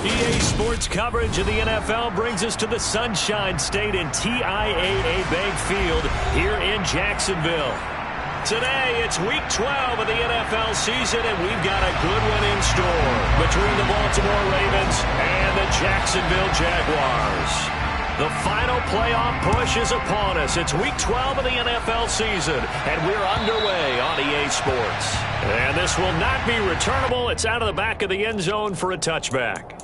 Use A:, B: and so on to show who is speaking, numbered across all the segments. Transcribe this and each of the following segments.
A: EA Sports coverage of the NFL brings us to the Sunshine State and TIAA Bank Field here in Jacksonville. Today, it's Week 12 of the NFL season, and we've got a good one in store between the Baltimore Ravens and the Jacksonville Jaguars. The final playoff push is upon us. It's Week 12 of the NFL season, and we're underway on EA Sports. And this will not be returnable. It's out of the back of the end zone for a touchback.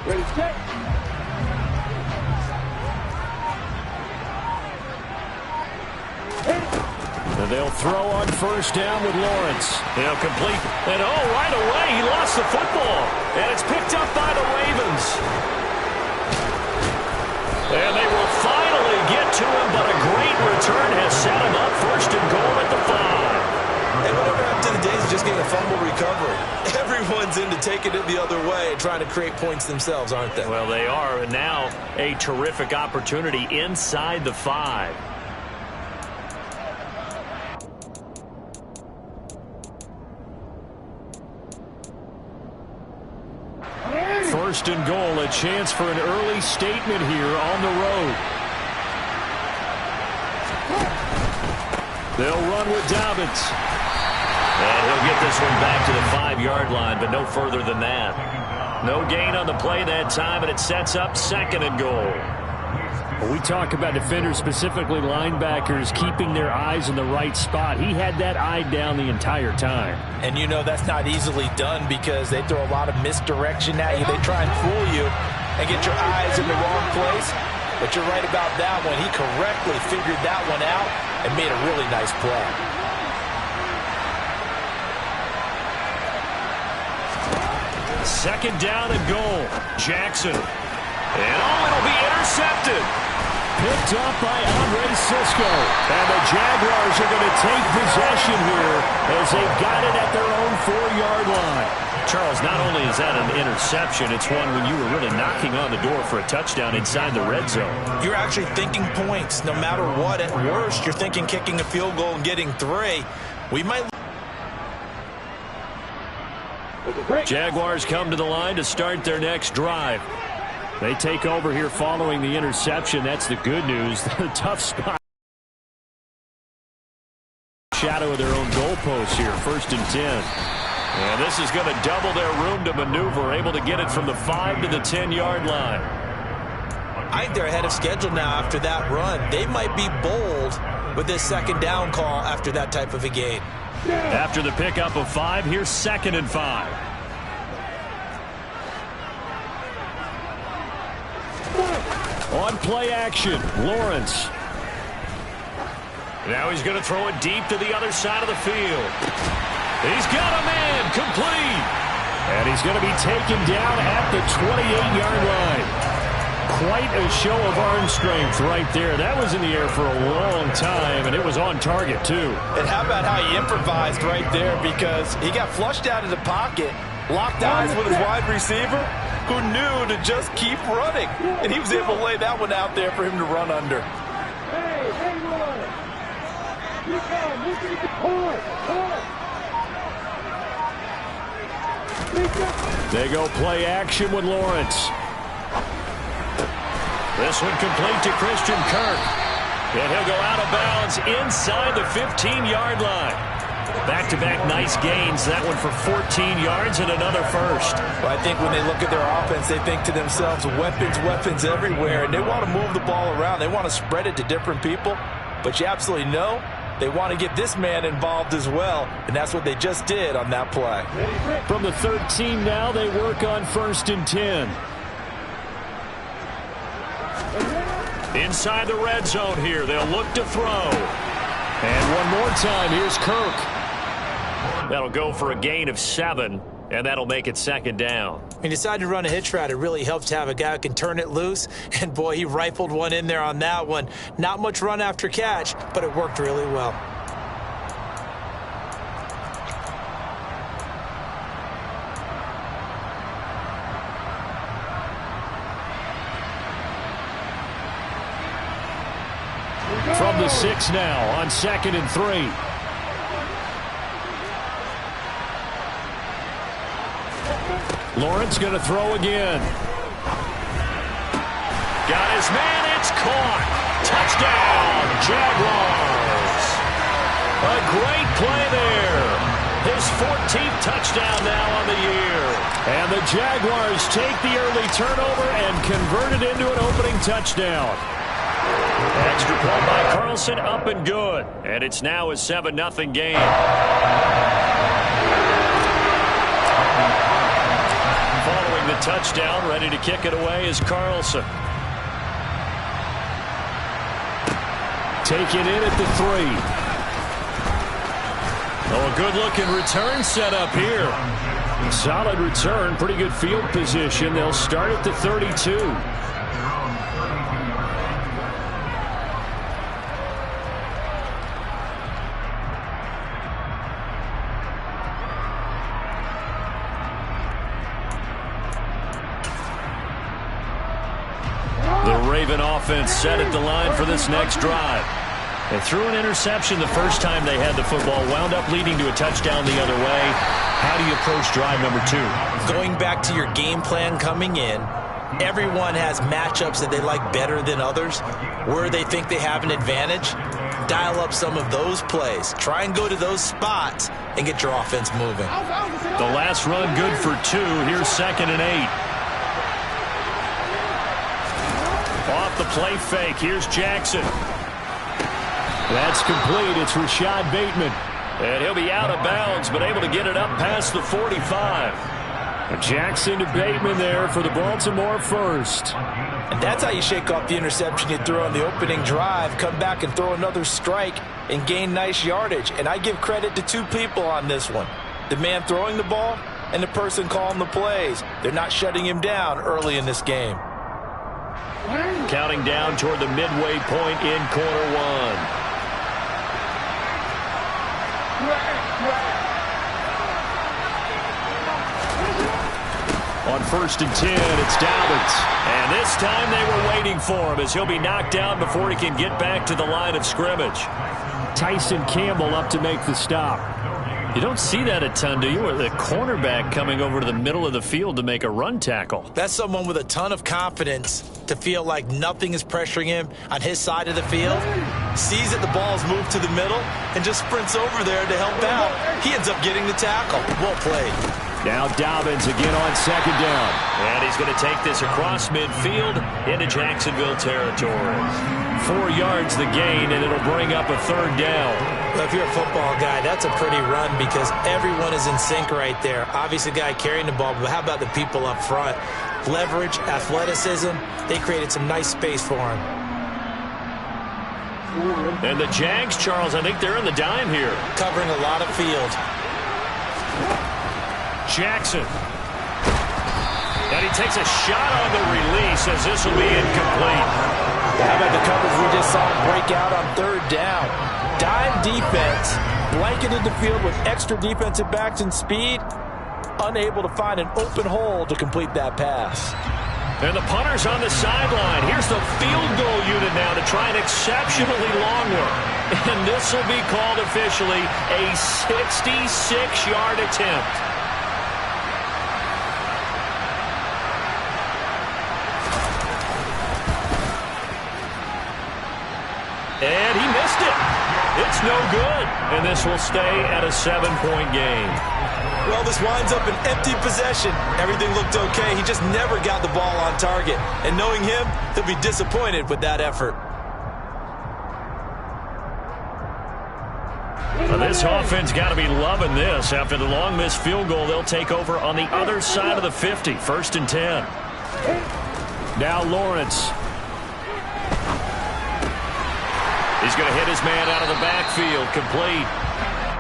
B: Ready, set.
A: And they'll throw on first down with Lawrence. They'll complete. And right away, he lost the football. And it's picked up by the Ravens. And they will finally get to him, but a great return has set him up first and goal at the 5.
C: And whatever happened to the days of just getting a fumble recovery? Everyone's into taking it the other way and trying to create points themselves, aren't they?
A: Well, they are. And now a terrific opportunity inside the 5. First and goal, a chance for an early statement here on the road. They'll run with Dobbins. And he'll get this one back to the 5-yard line, but no further than that. No gain on the play that time, and it sets up second and goal. When we talk about defenders, specifically linebackers, keeping their eyes in the right spot. He had that eye down the entire time.
C: And you know that's not easily done because they throw a lot of misdirection at you. They try and fool you and get your eyes in the wrong place. But you're right about that one. He correctly figured that one out and made a really nice play.
A: Second down and goal. Jackson. And it'll be intercepted. Picked up by Andre Cisco. And the Jaguars are going to take possession here as they've got it at their own 4-yard line. Charles, not only is that an interception, it's one when you were really knocking on the door for a touchdown inside the red zone.
C: You're actually thinking points. No matter what, at worst, you're thinking kicking a field goal and getting 3. We might...
A: Jaguars come to the line to start their next drive. They take over here following the interception. That's the good news. The tough spot. Shadow of their own goalpost here. First and 10. And this is going to double their room to maneuver. Able to get it from the 5 to the 10-yard line.
C: I think they're ahead of schedule now after that run. They might be bold with this second down call after that type of a game.
A: After the pickup of 5, here's second and 5. On play action, Lawrence. Now he's going to throw it deep to the other side of the field. He's got a man, complete. And he's going to be taken down at the 28-yard line. Quite a show of arm strength right there. That was in the air for a long time, and it was on target, too.
C: And how about how he improvised right there, because he got flushed out of the pocket, locked eyes with his wide receiver, who knew to just keep running. And he was able to lay that one out there for him to run under.
B: Hey, Lawrence. You come. You can get the
A: They go play action with Lawrence. This one complete to Christian Kirk. And he'll go out of bounds inside the 15-yard line. Back-to-back nice gains. That one for 14 yards and another first.
C: Well, I think when they look at their offense, they think to themselves, weapons, weapons everywhere. And they want to move the ball around. They want to spread it to different people. But you absolutely know they want to get this man involved as well. And that's what they just did on that play.
A: From the 13 now, they work on 1st and 10. Inside the red zone here. They'll look to throw. And one more time, here's Kirk. That'll go for a gain of 7, and that'll make it 2nd down.
C: He decided to run a hitch route. It really helps to have a guy who can turn it loose. And, boy, he rifled one in there on that one. Not much run after catch, but it worked really well.
A: From the 6 now on 2nd and 3. Lawrence going to throw again. Got his man. It's caught. Touchdown, Jaguars. A great play there. His 14th touchdown now on the year. And the Jaguars take the early turnover and convert it into an opening touchdown. Extra point by Carlson, up and good. And it's now a 7-0 game. Following the touchdown, ready to kick it away is Carlson. Taken in at the 3. Oh, a good-looking return set up here. Solid return, pretty good field position. They'll start at the 32. Raven offense set at the line for this next drive. They threw an interception the first time they had the football, wound up leading to a touchdown the other way. How do you approach drive number 2?
C: Going back to your game plan coming in, everyone has matchups that they like better than others. Where they think they have an advantage, dial up some of those plays. Try and go to those spots and get your offense moving.
A: The last run good for 2. Here's 2nd and 8. Off the play fake. Here's Jackson. That's complete. It's Rashad Bateman. And he'll be out of bounds, but able to get it up past the 45. Jackson to Bateman there for the Baltimore first.
C: And that's how you shake off the interception you threw on the opening drive. Come back and throw another strike and gain nice yardage. And I give credit to 2 people on this one. The man throwing the ball and the person calling the plays. They're not shutting him down early in this game.
A: Counting down toward the midway point in quarter 1. On 1st and 10, it's Dobbins. And this time they were waiting for him as he'll be knocked down before he can get back to the line of scrimmage. Tyson Campbell up to make the stop. You don't see that a ton, do you? Or the cornerback coming over to the middle of the field to make a run tackle.
C: That's someone with a ton of confidence to feel like nothing is pressuring him on his side of the field. Sees that the ball's moved to the middle and just sprints over there to help out. He ends up getting the tackle. Well played.
A: Now Dobbins again on 2nd down. And he's going to take this across midfield into Jacksonville territory. 4 yards the gain, and it'll bring up a 3rd down.
C: Well, if you're a football guy, that's a pretty run because everyone is in sync right there. Obviously, the guy carrying the ball, but how about the people up front? Leverage, athleticism, they created some nice space for him.
A: And the Jags, Charles, I think they're in the dime here.
C: Covering a lot of field.
A: Jackson. And he takes a shot on the release as this will be incomplete.
C: How about the coverage we just saw him break out on 3rd down? Dime defense, blanketed the field with extra defensive backs and speed, unable to find an open hole to complete that pass.
A: And the punter's on the sideline. Here's the field goal unit now to try an exceptionally long one. And this will be called officially a 66-yard attempt. And he missed it. It's no good. and this will stay at a 7-point game.
C: Well, this winds up an empty possession. Everything looked okay. He just never got the ball on target. And knowing him, he'll be disappointed with that effort.
A: Well, this offense got to be loving this. After the long missed field goal, they'll take over on the other side of the 50. 1st and 10. Now Lawrence. He's going to hit his man out of the backfield. Complete.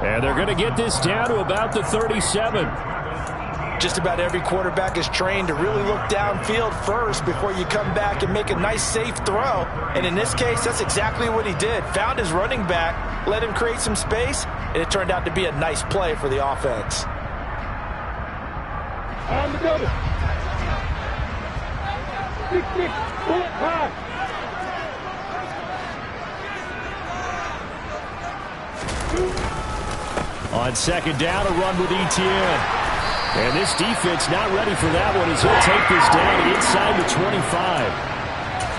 A: And they're going to get this down to about the 37.
C: Just about every quarterback is trained to really look downfield first before you come back and make a nice, safe throw. And in this case, that's exactly what he did. Found his running back, let him create some space, and it turned out to be a nice play for the offense.
B: On the double. 6-6, bullet high.
A: On 2nd down, a run with Etienne. And this defense not ready for that one as he'll take this down inside the 25.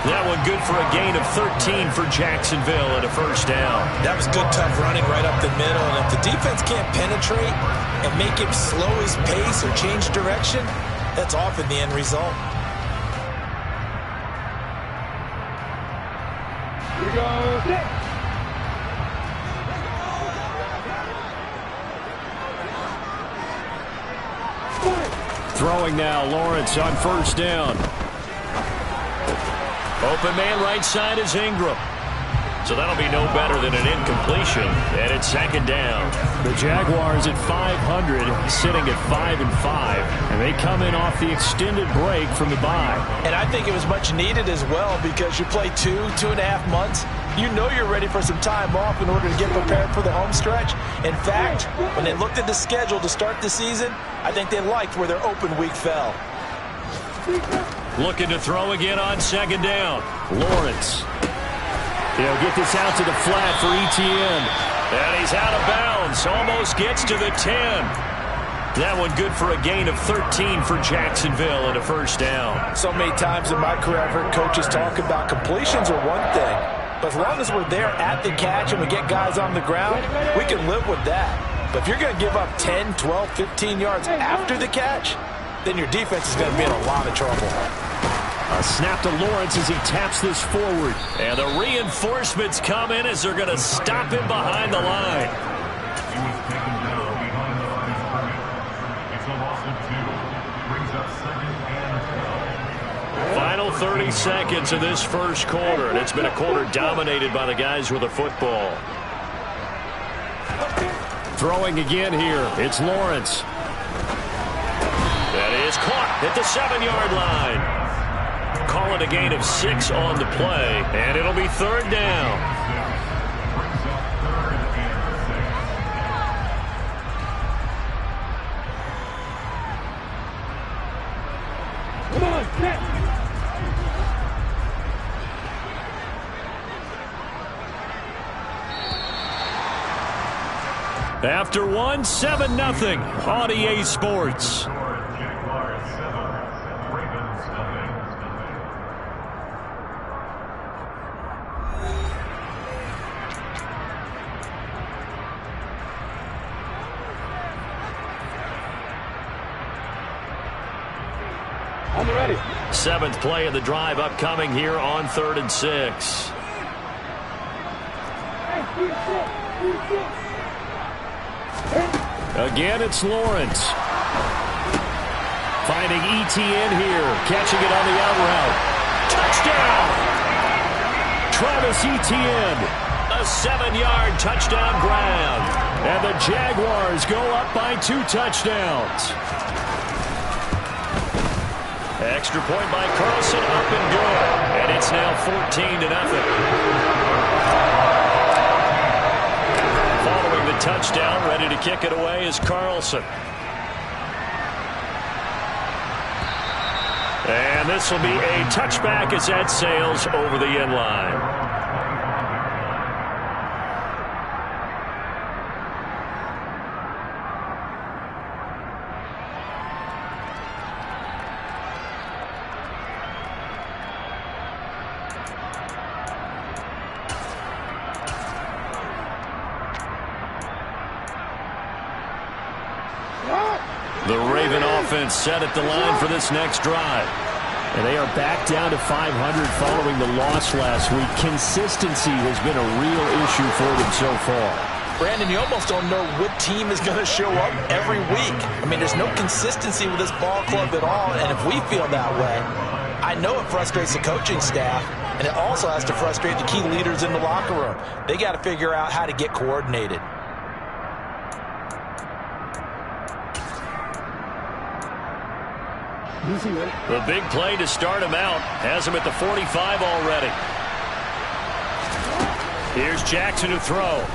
A: That one good for a gain of 13 for Jacksonville and a 1st down.
C: That was good, tough running right up the middle. And if the defense can't penetrate and make him slow his pace or change direction, that's often the end result.
B: Here we go.
A: Throwing now, Lawrence on 1st down. Open man right side is Ingram. So that'll be no better than an incompletion. And it's 2nd down. The Jaguars at 500, sitting at 5-5. And they come in off the extended break from the bye.
C: And I think it was much needed as well because you play 2.5 months. You know you're ready for some time off in order to get prepared for the home stretch. In fact, when they looked at the schedule to start the season, I think they liked where their open week fell.
A: Looking to throw again on 2nd down. Lawrence. He'll get this out to the flat for Etienne. And he's out of bounds. Almost gets to the 10. That one good for a gain of 13 for Jacksonville and a 1st down.
C: So many times in my career I've heard coaches talk about completions are one thing. But as long as we're there at the catch and we get guys on the ground, we can live with that. But if you're going to give up 10, 12, 15 yards after the catch, then your defense is going to be in a lot of trouble.
A: A snap to Lawrence as he taps this forward. And the reinforcements come in as they're going to stop him behind the line.
D: He was taken down behind the line of scrimmage. It's a loss of 2. Brings up 2nd and 12.
A: Final 30 seconds of this 1st quarter. And it's been a quarter dominated by the guys with the football. Throwing again here. It's Lawrence. That is caught at the 7-yard line. Call it a gain of 6 on the play, and it'll be 3rd down.
B: Come on, set.
A: After 1, 7-0 on EA Sports.
D: Jaguars 7, Ravens nothing.
B: On the ready.
A: 7th play of the drive upcoming here on 3rd and 6. Again, it's Lawrence. Finding Etienne here. Catching it on the out route. Touchdown! Travis Etienne. A 7-yard touchdown grab. And the Jaguars go up by 2 touchdowns. Extra point by Carlson, up and good. And it's now 14-0. Following the touchdown, ready to kick it away is Carlson. And this will be a touchback as that sails over the end line. The Raven offense set at the line for this next drive.
E: And they are back down to 500 following the loss last week. Consistency has been a real issue for them so far.
C: Brandon, you almost don't know what team is going to show up every week. I mean, there's no consistency with this ball club at all, and if we feel that way, I know it frustrates the coaching staff, and it also has to frustrate the key leaders in the locker room. They got to figure out how to get coordinated.
A: The big play to start him out has him at the 45 already. Here's Jackson to throw.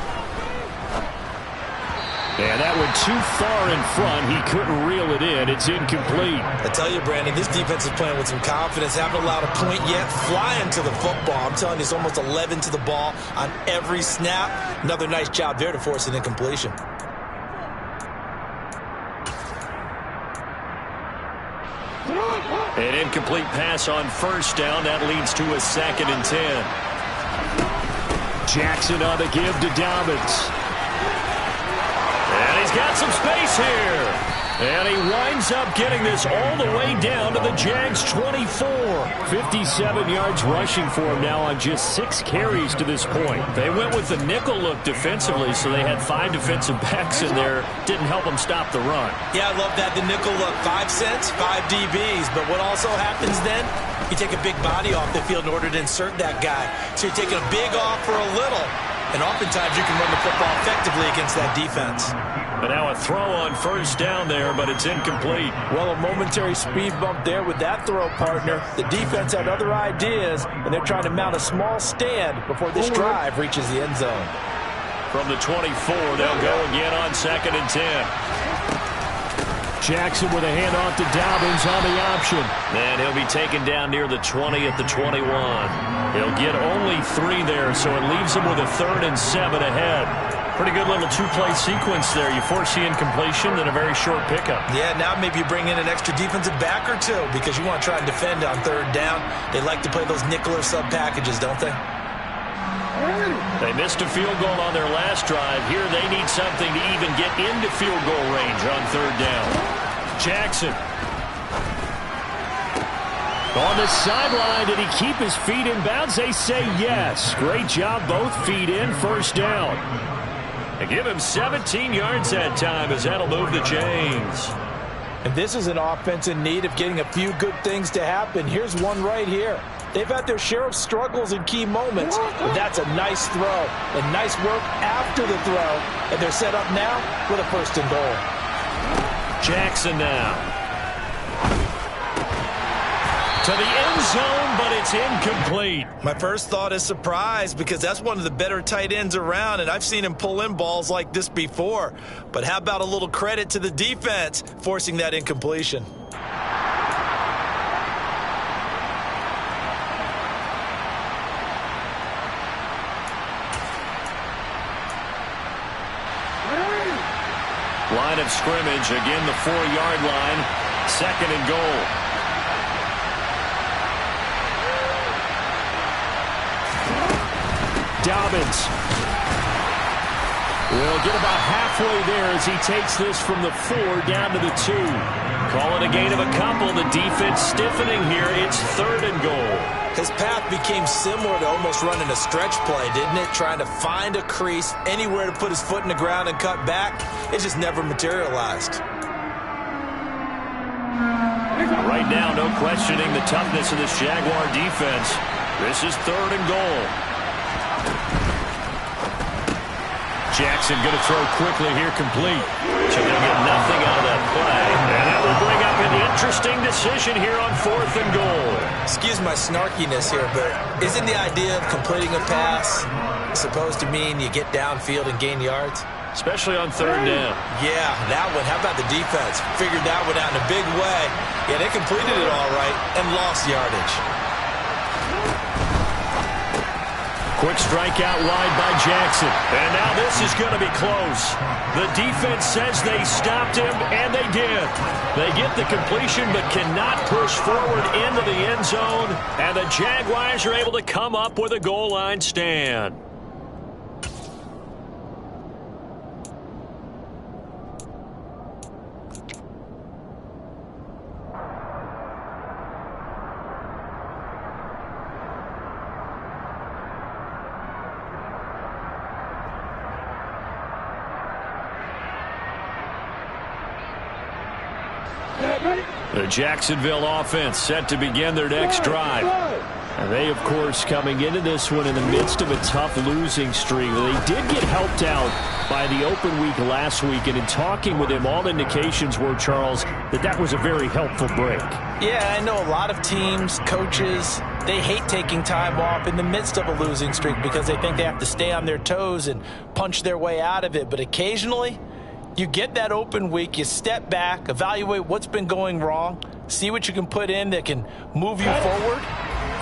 A: And that went too far in front. He couldn't reel it in. It's incomplete.
C: I tell you, Brandon, this defense is playing with some confidence. Haven't allowed a point yet. Flying to the football. I'm telling you, it's almost 11 to the ball on every snap. Another nice job there to force an incompletion.
A: An incomplete pass on first down. That leads to a 2nd and 10.
E: Jackson on the give to Dobbins.
A: And he's got some space here. And he winds up getting this all the way down to the Jags 24.
E: 57 yards rushing for him now on just 6 carries to this point.
A: They went with the nickel look defensively, so they had 5 defensive backs in there. Didn't help them stop the run.
C: Yeah, I love that. The nickel look, 5 cents, 5 DBs. But what also happens then? You take a big body off the field in order to insert that guy. So you're taking a big off for a little. And oftentimes you can run the football effectively against that defense.
A: But now a throw on first down there, but it's incomplete.
C: Well, a momentary speed bump there with that throw, partner. The defense had other ideas, and they're trying to mount a small stand before this drive reaches the end zone.
A: From the 24, they'll go again on 2nd and 10.
E: Jackson with a handoff to Dobbins on the option.
A: And he'll be taken down near the 20 at the 21. He'll get only 3 there, so it leaves him with a 3rd and 7 ahead. Pretty good little 2-play sequence there. You force the incompletion, then a very short pickup.
C: Yeah, now maybe you bring in an extra defensive back or two because you want to try and defend on 3rd down. They like to play those nickel or sub packages, don't they?
A: They missed a field goal on their last drive. Here they need something to even get into field goal range on 3rd down. Jackson.
E: On the sideline, did he keep his feet in bounds? They say yes. Great job, both feet in, 1st down.
A: They give him 17 yards that time as that'll move the chains.
C: And this is an offense in need of getting a few good things to happen. Here's one right here. They've had their share of struggles in key moments, but that's a nice throw and nice work after the throw. And they're set up now with a 1st and goal.
A: Jackson now. To the end zone, but it's incomplete.
C: My first thought is surprise because that's one of the better tight ends around, and I've seen him pull in balls like this before. But how about a little credit to the defense forcing that incompletion?
A: Line of scrimmage, again the 4-yard line, 2nd and goal.
E: Dobbins will get about halfway there as he takes this from the 4 down to the 2.
A: Call it a gain of a couple. The defense stiffening here. It's 3rd and goal.
C: His path became similar to almost running a stretch play, didn't it? Trying to find a crease, anywhere to put his foot in the ground and cut back. It just never materialized.
A: Right now, no questioning the toughness of this Jaguar defense. This is 3rd and goal.
E: Jackson going to throw quickly here, complete.
A: So they'll get nothing out of that play. And that will bring up an interesting decision here on 4th and goal.
C: Excuse my snarkiness here, but isn't the idea of completing a pass supposed to mean you get downfield and gain yards?
A: Especially on 3rd down.
C: Yeah, that one. How about the defense? Figured that one out in a big way. Yeah, they completed it all right and lost yardage.
A: Quick strike out wide by Jackson. And now this is going to be close. The defense says they stopped him, and they did. They get the completion but cannot push forward into the end zone. And the Jaguars are able to come up with a goal line stand. The Jacksonville offense set to begin their next drive.
E: And they, of course, coming into this one in the midst of a tough losing streak. They did get helped out by the open week last week, and in talking with him, all indications were, Charles, that was a very helpful break.
C: Yeah, I know a lot of teams, coaches, they hate taking time off in the midst of a losing streak because they think they have to stay on their toes and punch their way out of it. But occasionally, you get that open week, you step back, evaluate what's been going wrong, see what you can put in that can move you forward,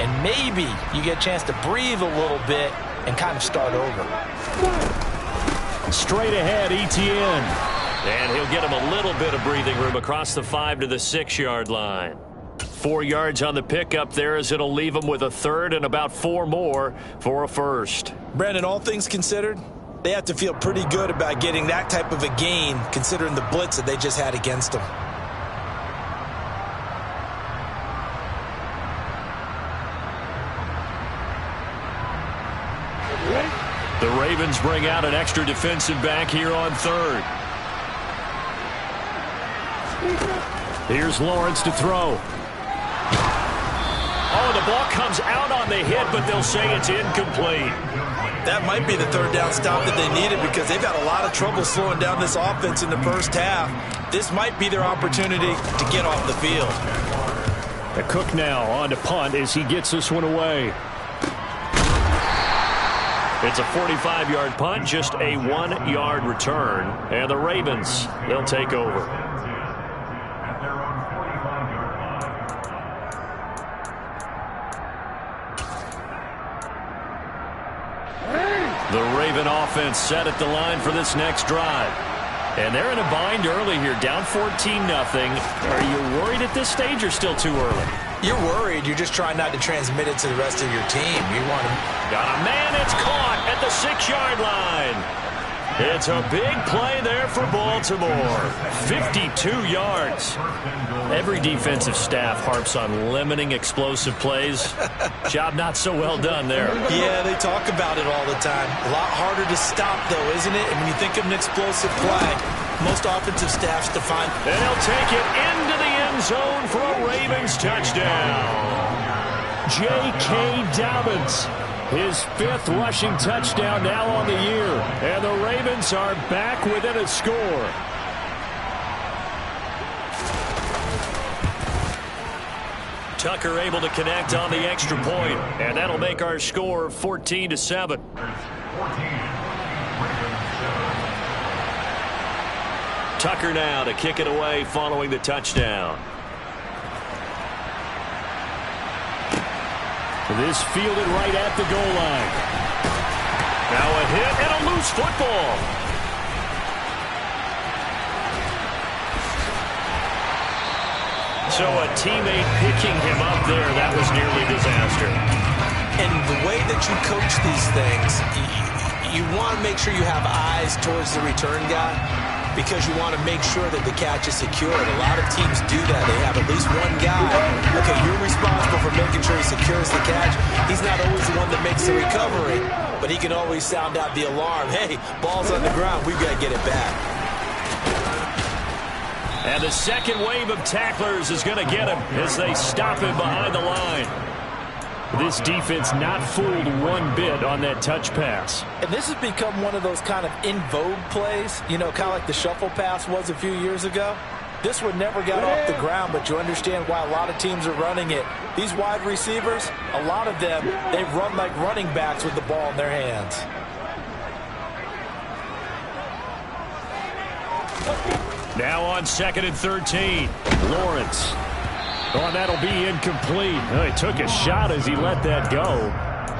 C: and maybe you get a chance to breathe a little bit and kind of start over.
E: Straight ahead, Etienne.
A: And he'll get him a little bit of breathing room across the 5 to the 6-yard line. 4 yards on the pickup there as it'll leave him with a third and about 4 more for a first.
C: Brandon, all things considered, they have to feel pretty good about getting that type of a gain considering the blitz that they just had against them.
A: The Ravens bring out an extra defensive back here on third.
E: Here's Lawrence to throw.
A: Oh, the ball comes out on the hit, but they'll say it's incomplete.
C: That might be the third down stop that they needed because they've had a lot of trouble slowing down this offense in the first half. This might be their opportunity to get off the field.
E: The Cook now on to punt as he gets this one away.
A: It's a 45-yard punt, just a 1-yard return. And the Ravens, they'll take over.
D: At their own 45-yard line.
A: The Raven offense set at the line for this next drive. And they're in a bind early here, down 14-0. Are you worried at this stage or still too early?
C: You're worried. You're just trying not to transmit it to the rest of your team. You want to...
A: Got a man. It's caught at the 6-yard line. It's a big play there for Baltimore. 52 yards. Every defensive staff harps on limiting explosive plays. Job not so well done there.
C: Yeah, they talk about it all the time. A lot harder to stop, though, isn't it? And when you think of an explosive play, most offensive staffs define...
A: And he'll take it into the end zone for a Ravens touchdown.
E: J.K. Dobbins, his 5th rushing touchdown now on the year. And the Ravens are back within a score.
A: Tucker able to connect on the extra point, and that'll make our score 14-7. Tucker now to kick it away following the touchdown.
E: This fielded right at the goal line.
A: Now a hit and a loose football. So a teammate picking him up there, that was nearly disaster.
C: And the way that you coach these things, you want to make sure you have eyes towards the return guy because you want to make sure that the catch is secured. A lot of teams do that. They have at least one guy. Okay, you're responsible for making sure he secures the catch. He's not always the one that makes the recovery, but he can always sound out the alarm. Hey, ball's on the ground. We've got to get it back.
A: And the second wave of tacklers is going to get him as they stop him behind the line.
E: This defense not fooled one bit on that touch pass.
C: And this has become one of those kind of in vogue plays, you know, kind of like the shuffle pass was a few years ago. This one never got off the ground, but you understand why a lot of teams are running it. These wide receivers, a lot of them, they run like running backs with the ball in their hands.
E: Now on 2nd and 13. Lawrence. Oh, and that'll be incomplete. Oh, he took a shot as he let that go.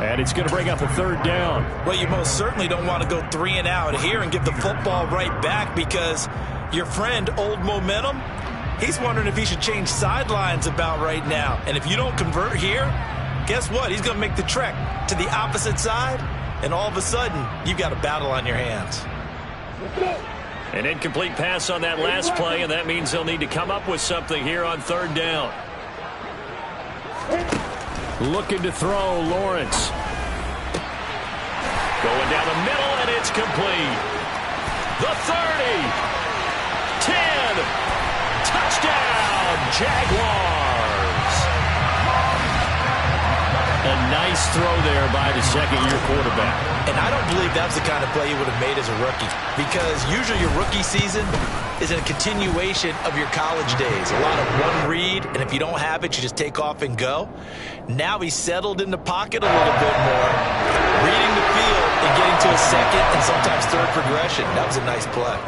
E: And it's going to bring up a 3rd down.
C: Well, you most certainly don't want to go 3 and out here and give the football right back because your friend, Old Momentum, he's wondering if he should change sidelines about right now. And if you don't convert here, guess what? He's going to make the trek to the opposite side, and all of a sudden, you've got a battle on your hands.
A: An incomplete pass on that last play, and that means they'll need to come up with something here on 3rd down.
E: Looking to throw, Lawrence.
A: Going down the middle, and it's complete. The 30. 10. Touchdown, Jaguars.
E: A nice throw there by the second-year quarterback.
C: And I don't believe that's the kind of play he would have made as a rookie, because usually your rookie season is a continuation of your college days. A lot of one read, and if you don't have it, you just take off and go. Now he's settled in the pocket a little bit more, reading the field and getting to a second and sometimes third progression. That was a nice play.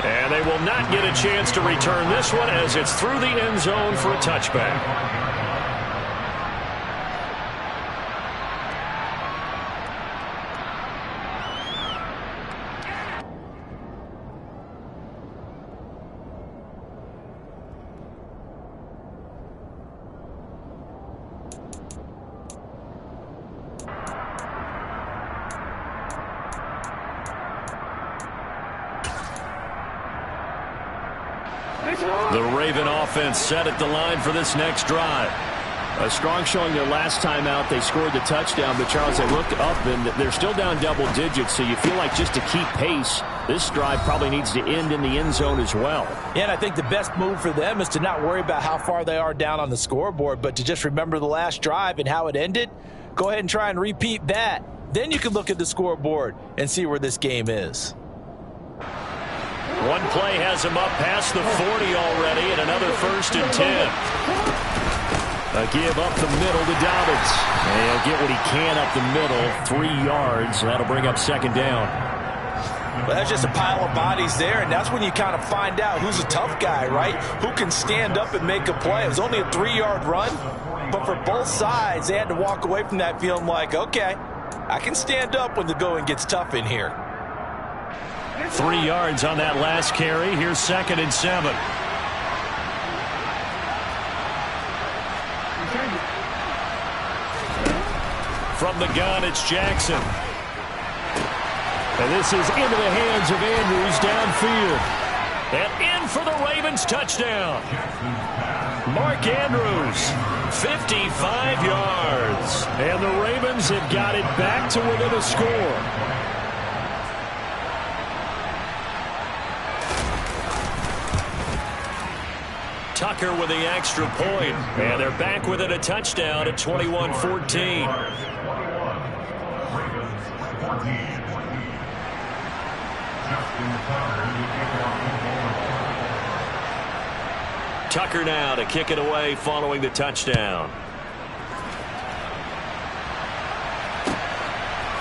A: And they will not get a chance to return this one as it's through the end zone for a touchback. The Raven offense set at the line for this next drive.
E: A strong showing their last time out. They scored the touchdown, but Charles, they looked up and they're still down double digits, so you feel like just to keep pace, this drive probably needs to end in the end zone as well.
C: Yeah, and I think the best move for them is to not worry about how far they are down on the scoreboard, but to just remember the last drive and how it ended. Go ahead and try and repeat that. Then you can look at the scoreboard and see where this game is.
A: One play has him up past the 40 already, and another 1st and 10. A give up the middle to Dobbins. And he'll get what he can up the middle, 3 yards. That'll bring up 2nd down.
C: Well, that's just a pile of bodies there, and that's when you kind of find out who's a tough guy, right? Who can stand up and make a play. It was only a 3-yard run, but for both sides, they had to walk away from that feeling like, okay, I can stand up when the going gets tough in here.
A: 3 yards on that last carry. Here's 2nd and 7. From the gun, it's Jackson. And this is into the hands of Andrews downfield. And in for the Ravens touchdown. Mark Andrews, 55 yards. And the Ravens have got it back to within a score. Tucker with the extra point. And they're back within a touchdown at 21-14. Tucker now to kick it away following the touchdown.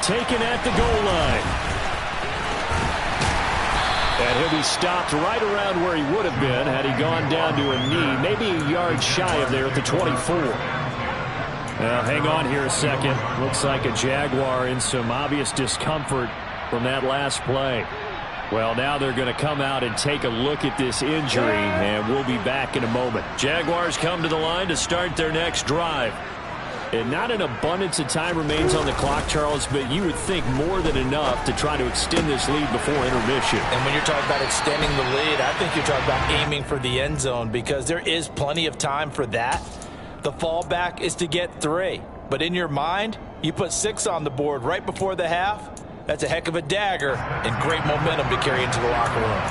A: Taken at the goal line. And he'll be stopped right around where he would have been had he gone down to a knee, maybe a yard shy of there at the 24. Now, hang on here a second. Looks like a Jaguar in some obvious discomfort from that last play. Well, now they're going to come out and take a look at this injury, and we'll be back in a moment. Jaguars come to the line to start their next drive. And not an abundance of time remains on the clock, Charles, but you would think more than enough to try to extend this lead before intermission.
C: And when you're talking about extending the lead, I think you're talking about aiming for the end zone, because there is plenty of time for that. The fallback is to get 3. But in your mind, you put 6 on the board right before the half. That's a heck of a dagger and great momentum to carry into the locker room.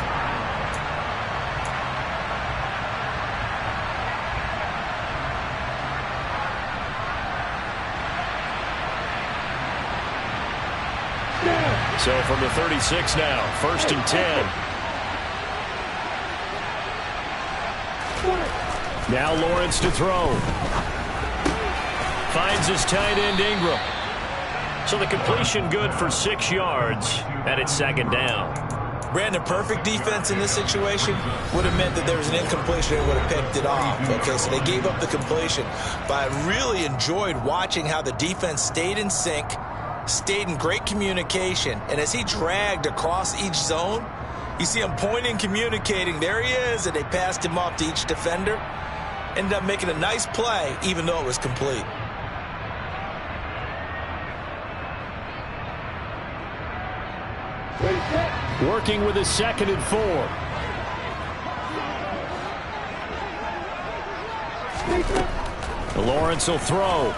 A: So from the 36 now, 1st and 10. Now Lawrence to throw. Finds his tight end Ingram. So the completion good for 6 yards, and it's 2nd down.
C: Brandon, perfect defense in this situation would have meant that there was an incompletion and would have picked it off. Okay, so they gave up the completion. But I really enjoyed watching how the defense stayed in sync, stayed in great communication, and as he dragged across each zone, you see him pointing, communicating. There he is, and they passed him off to each defender. Ended up making a nice play, even though it was complete.
A: Working with a 2nd and 4. Lawrence will throw.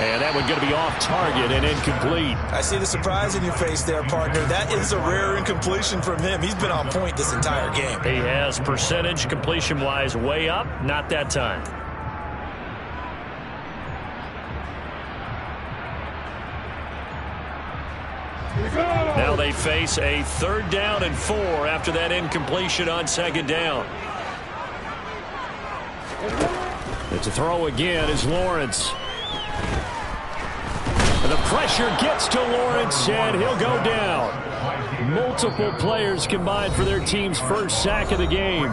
E: And that one going to be off target and incomplete.
C: I see the surprise in your face there, partner. That is a rare incompletion from him. He's been on point this entire game.
A: He has percentage completion-wise way up, not that time. Now they face a 3rd down and 4 after that incompletion on 2nd down.
E: It's a throw again is Lawrence. The pressure gets to Lawrence, and he'll go down. Multiple players combined for their team's first sack of the game.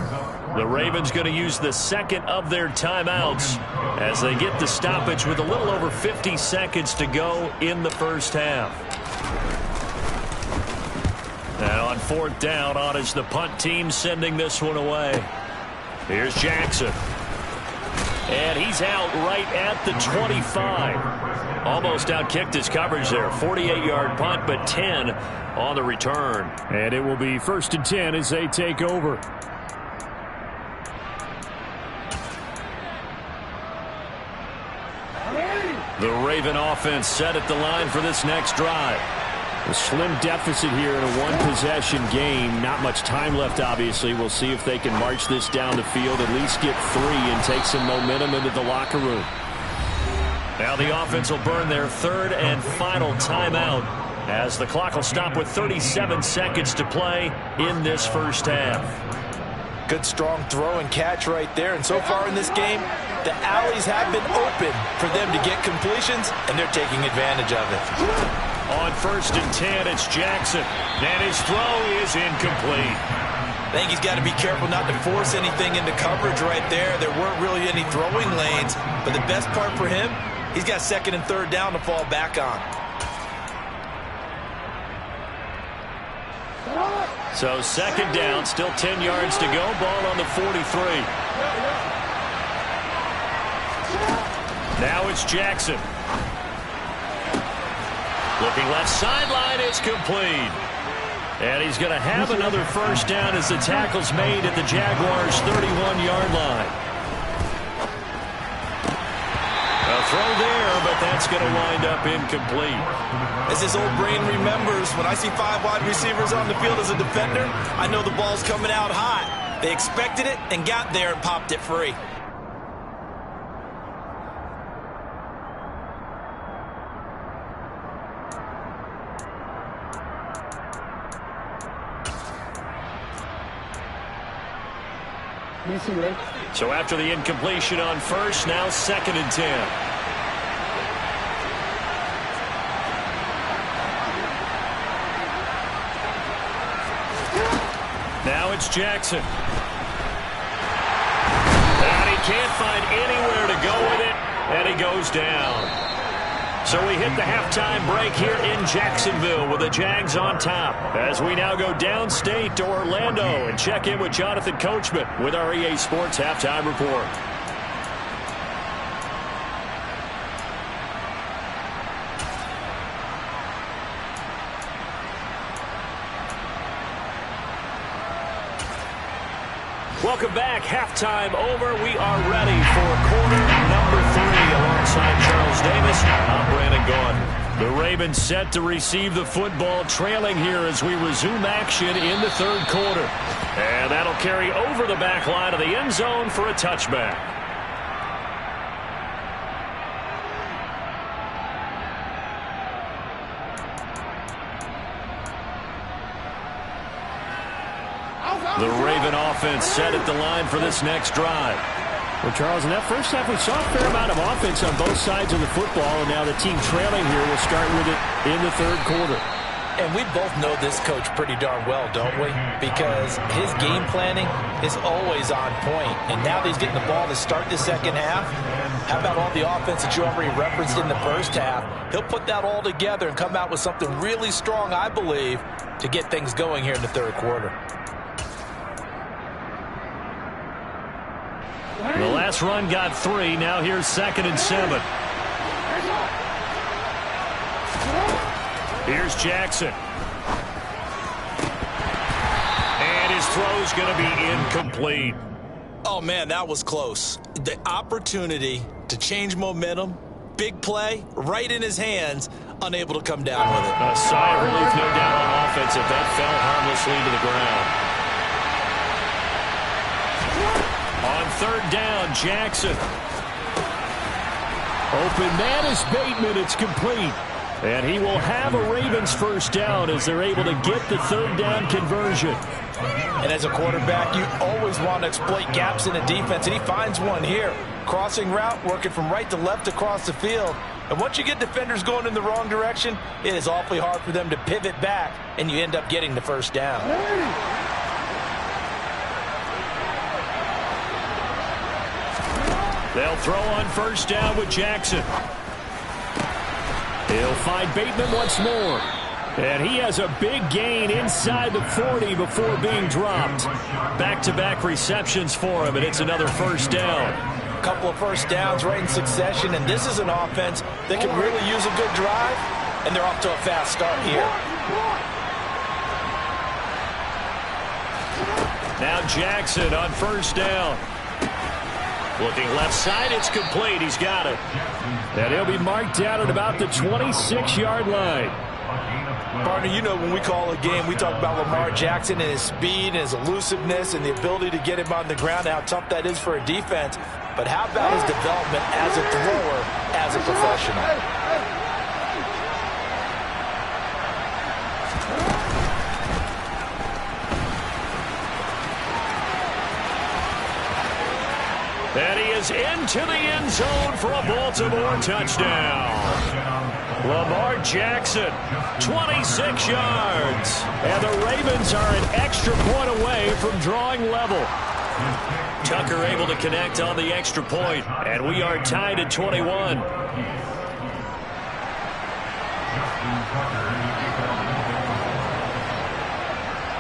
A: The Ravens going to use the 2nd of their timeouts as they get the stoppage with a little over 50 seconds to go in the first half. And on 4th down, on is the punt team sending this one away. Here's Jackson. And he's out right at the 25. Almost outkicked his coverage there. 48-yard punt, but 10 on the return.
E: And it will be 1st and 10 as they take over.
A: The Raven offense set at the line for this next drive.
E: A slim deficit here in a one-possession game. Not much time left, obviously. We'll see if they can march this down the field, at least get 3 and take some momentum into the locker room.
A: Now the offense will burn their 3rd and final timeout as the clock will stop with 37 seconds to play in this first half.
C: Good strong throw and catch right there. And so far in this game, the alleys have been open for them to get completions, and they're taking advantage of it.
A: On 1st and 10, it's Jackson. And his throw is incomplete.
C: I think he's got to be careful not to force anything into coverage right there. There weren't really any throwing lanes. But the best part for him, he's got 2nd and 3rd down to fall back on.
A: So 2nd down, still 10 yards to go. Ball on the 43. Now it's Jackson. Looking left sideline, it's complete. And he's going to have another first down as the tackle's made at the Jaguars' 31-yard line. A throw there, but that's going to wind up incomplete.
C: As his old brain remembers, when I see 5 wide receivers on the field as a defender, I know the ball's coming out hot. They expected it and got there and popped it free.
A: So after the incompletion on 1st, now 2nd and 10. Now it's Jackson. And he can't find anywhere to go with it, and he goes down. So we hit the halftime break here in Jacksonville with the Jags on top as we now go downstate to Orlando and check in with Jonathan Coachman with our EA Sports Halftime Report. Welcome back. Halftime over. We are ready for quarter number 3 alongside Charles Davis. I'm Brandon Gaudin. The Ravens set to receive the football, trailing here as we resume action in the 3rd quarter. And that'll carry over the back line of the end zone for a touchback. The Raven offense set at the line for this next drive.
E: Well, Charles, in that first half, we saw a fair amount of offense on both sides of the football, and now the team trailing here will start with it in the 3rd quarter.
C: And we both know this coach pretty darn well, don't we? Because his game planning is always on point. And now that he's getting the ball to start the 2nd half, how about all the offense that you already referenced in the first half? He'll put that all together and come out with something really strong, I believe, to get things going here in the 3rd quarter.
A: The last run got 3. Now here's 2nd and 7. Here's Jackson. And his throw's going to be incomplete.
C: Oh, man, that was close. The opportunity to change momentum big play right in his hands, unable to come down with it.
E: A sigh of relief, no doubt, on offense if that fell harmlessly to the ground. On third down, Jackson. Open man is Bateman. It's complete. And he will have a Ravens first down as they're able to get the third down conversion.
C: And as a quarterback, you always want to exploit gaps in a defense, and he finds one here. Crossing route, working from right to left across the field. And once you get defenders going in the wrong direction, it is awfully hard for them to pivot back, and you end up getting the first down.
E: They'll throw on first down with Jackson. He'll find Bateman once more. And he has a big gain inside the 40 before being dropped. Back-to-back receptions for him, and it's another first down.
C: A couple of first downs right in succession, and this is an offense that can really use a good drive, and they're off to a fast start here.
E: Now Jackson on first down. Looking left side, it's complete. He's got it. And he'll be marked down at about the 26-yard line.
C: Partner, you know when we call a game, we talk about Lamar Jackson and his speed and his elusiveness and the ability to get him on the ground, how tough that is for a defense. But how about his development as a thrower, as a professional?
E: And he is into the end zone for a Baltimore touchdown. Lamar Jackson, 26 yards. And the Ravens are an extra point away from drawing level. Tucker able to connect on the extra point, and we are tied at 21.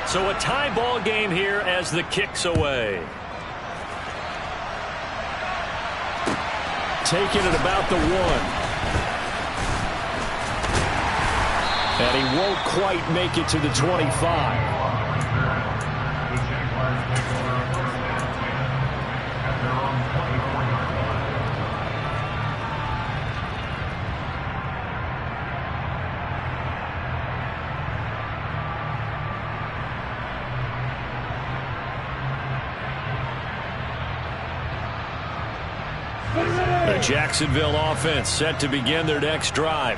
E: So a tie ball game here as the kick's away. Taking it about the 1. And he won't quite make it to the 25.
D: The Jaguars take over first and 10 at their own 24-yard line.
E: The Jacksonville offense set to begin their next drive.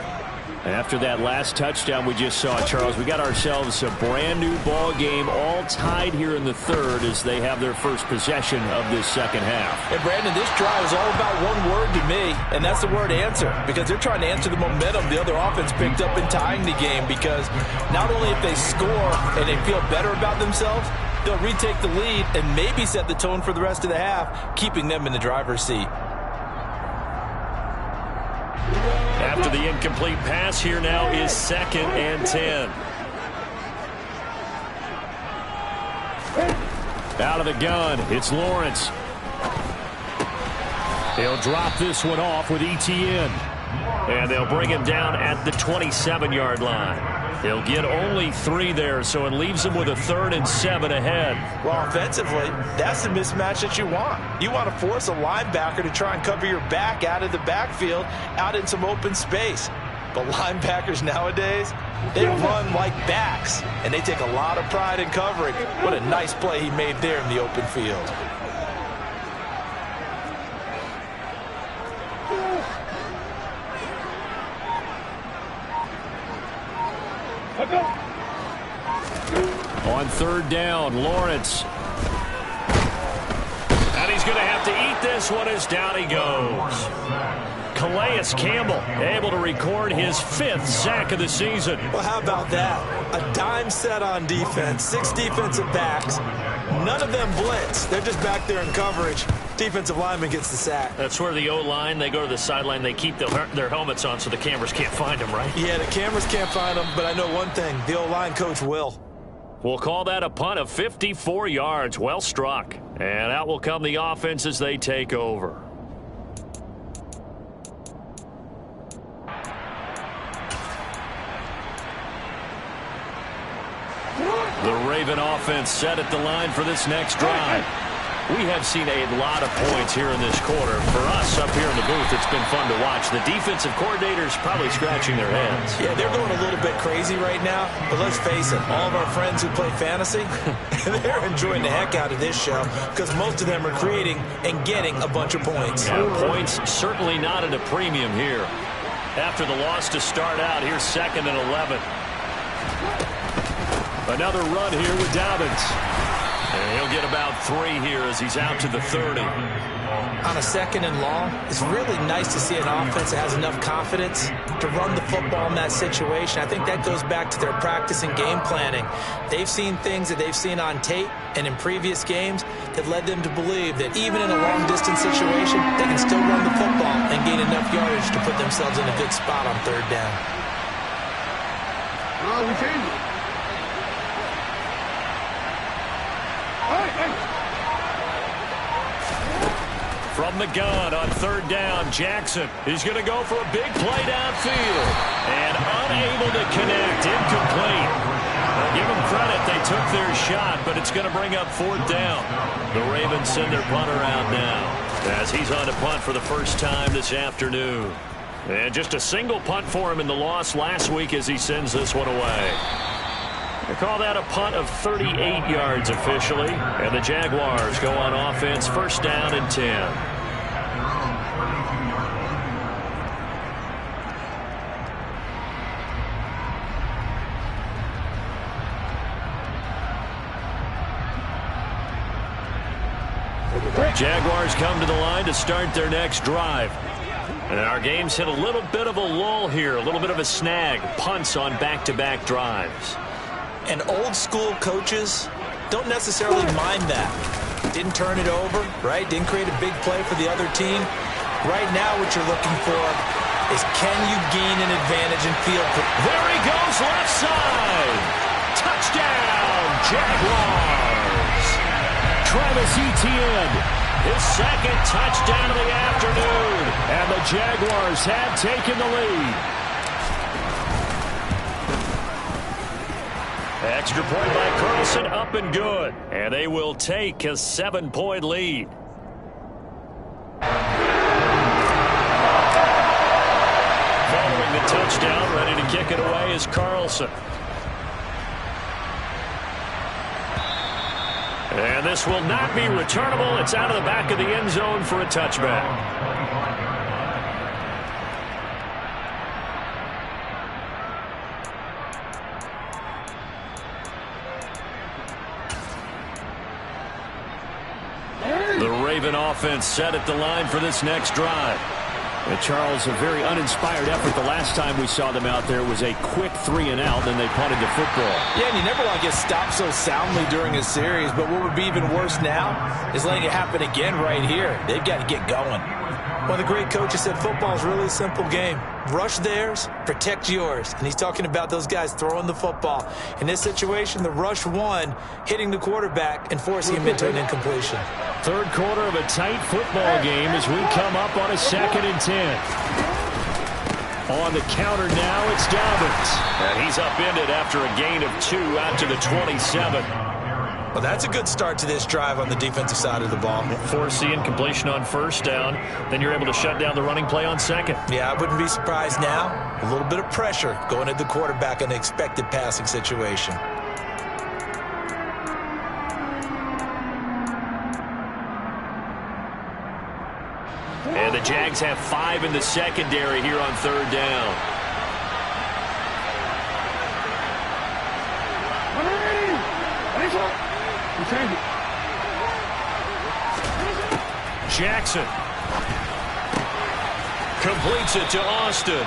E: After that last touchdown we just saw, Charles, we got ourselves a brand new ball game, all tied here in the third as they have their first possession of this second half.
C: And Brandon, this drive is all about one word to me, and that's the word answer, because they're trying to answer the momentum the other offense picked up in tying the game, because not only if they score and they feel better about themselves, they'll retake the lead and maybe set the tone for the rest of the half, keeping them in the driver's seat.
E: After the incomplete pass, here now is 2nd and 10. Out of the gun, it's Lawrence. He'll drop this one off with ETN. And they'll bring him down at the 27-yard line. He'll get only 3 there, so it leaves him with a 3rd and 7 ahead.
C: Well, offensively, that's the mismatch that you want. You want to force a linebacker to try and cover your back out of the backfield, out in some open space. But linebackers nowadays, they run like backs, and they take a lot of pride in covering. What a nice play he made there in the open field.
E: On third down, Lawrence. And he's going to have to eat this one as down he goes. Calais Campbell able to record his 5th sack of the season.
C: Well, how about that? A dime set on defense, 6 defensive backs. None of them blitz. They're just back there in coverage. Defensive lineman gets the sack.
E: That's where the O-line, they go to the sideline, they keep their helmets on so the cameras can't find them, right?
C: Yeah, the cameras can't find them, but I know one thing. The O-line coach will.
E: We'll call that a punt of 54 yards. Well struck. And out will come the offense as they take over. The Raven offense set at the line for this next drive.
A: We have seen a lot of points here in this quarter. For us up here in the booth, it's been fun to watch. The defensive coordinators probably scratching their heads.
C: Yeah, they're going a little bit crazy right now. But let's face it, all of our friends who play fantasy, they're enjoying the heck out of this show because most of them are creating and getting a bunch of points.
A: Yeah, points certainly not at a premium here. After the loss to start out, here's 2nd and 11. Another run here with Dobbins. And he'll get about 3 here as he's out to the 30.
C: On a 2nd and long, it's really nice to see an offense that has enough confidence to run the football in that situation. I think that goes back to their practice and game planning. They've seen things that they've seen on tape and in previous games that led them to believe that even in a long-distance situation, they can still run the football and gain enough yardage to put themselves in a good spot on 3rd down.
B: We changed it.
A: From the gun on 3rd down, Jackson. He's going to go for a big play downfield. And unable to connect, incomplete. Well, give them credit, they took their shot, but it's going to bring up 4th down. The Ravens send their punter out now as he's on to punt for the first time this afternoon. And just a single punt for him in the loss last week as he sends this one away. They call that a punt of 38 yards officially. And the Jaguars go on offense, 1st down and 10. Jaguars come to the line to start their next drive. And our game's hit a little bit of a lull here, a little bit of a snag. Punts on back-to-back drives.
C: And old-school coaches don't necessarily mind that. Didn't turn it over, right? Didn't create a big play for the other team. Right now what you're looking for is can you gain an advantage in field position?
A: There he goes, left side. Touchdown, Jaguars. Travis Etienne, his 2nd touchdown of the afternoon. And the Jaguars have taken the lead. Extra point by Carlson, up and good. And they will take a 7-point lead. Following the touchdown, ready to kick it away is Carlson. And this will not be returnable. It's out of the back of the end zone for a touchback. The Raven offense set at the line for this next drive. And Charles, a very uninspired effort. The last time we saw them out there was a quick 3-and-out, then they punted the football.
C: Yeah, and you never want to get stopped so soundly during a series, but what would be even worse now is letting it happen again right here. They've got to get going. One of the great coaches said football is really a simple game. Rush theirs, protect yours. And he's talking about those guys throwing the football. In this situation, the rush won, hitting the quarterback and forcing him into an incompletion.
E: 3rd quarter of a tight football game as we come up on a 2nd and 10. On the counter now, it's Dobbins.
A: And he's upended after a gain of 2 out to the 27.
C: Well, that's a good start to this drive on the defensive side of the ball.
A: Force the incompletion on 1st down. Then you're able to shut down the running play on 2nd.
C: Yeah, I wouldn't be surprised now. A little bit of pressure going at the quarterback in an expected passing situation.
A: And the Jags have 5 in the secondary here on 3rd down. Jackson completes it to Austin.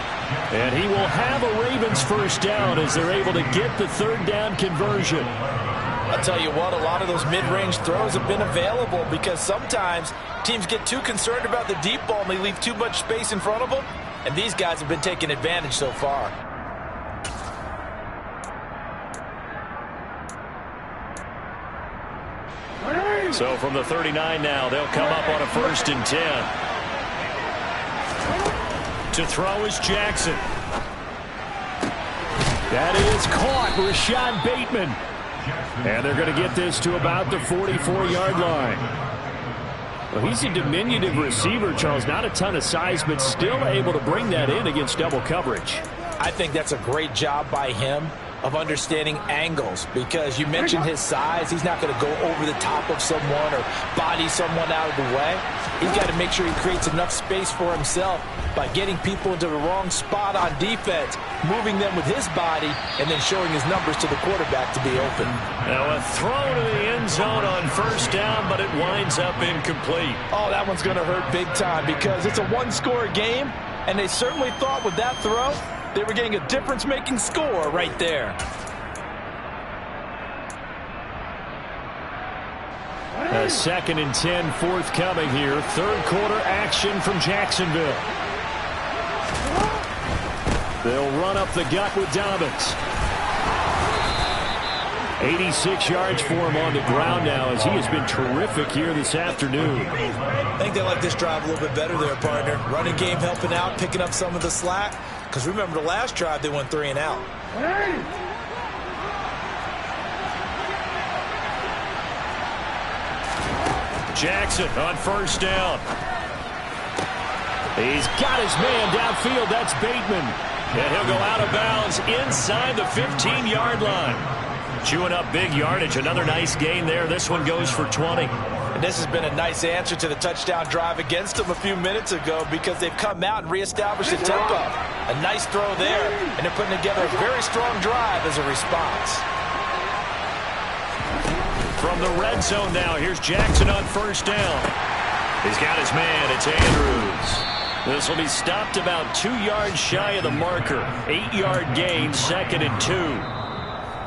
E: And he will have a Ravens 1st down as they're able to get the 3rd down conversion.
C: I'll tell you what, a lot of those mid-range throws have been available because sometimes teams get too concerned about the deep ball and they leave too much space in front of them. And these guys have been taking advantage so far.
A: So from the 39 now, they'll come up on a 1st and 10. To throw is Jackson.
E: That is caught, Rashad Bateman. And they're going to get this to about the 44-yard line. Well, he's a diminutive receiver, Charles. Not a ton of size, but still able to bring that in against double coverage.
C: I think that's a great job by him of understanding angles, because you mentioned his size. He's not going to go over the top of someone or body someone out of the way. He's got to make sure he creates enough space for himself by getting people into the wrong spot on defense, moving them with his body, and then showing his numbers to the quarterback to be open.
A: Now a throw to the end zone on first down, but it winds up incomplete.
C: Oh, that one's going to hurt big time, because it's a one-score game, and they certainly thought with that throw they were getting a difference-making score right there.
E: A 2nd and 10 forthcoming here. Third quarter action from Jacksonville. They'll run up the gut with Dobbins. 86 yards for him on the ground now, as he has been terrific here this afternoon.
C: I think they like this drive a little bit better there, partner. Running game helping out, picking up some of the slack. Because remember, the last drive they went 3 and out.
A: Jackson on first down.
E: He's got his man downfield. That's Bateman.
A: And he'll go out of bounds inside the 15-yard line. Chewing up big yardage. Another nice gain there. This one goes for 20.
C: And this has been a nice answer to the touchdown drive against them a few minutes ago, because they've come out and reestablished the tempo. A nice throw there, and they're putting together a very strong drive as a response.
A: From the red zone now, here's Jackson on first down. He's got his man. It's Andrews. This will be stopped about 2 yards shy of the marker. 8-yard gain, 2nd and 2.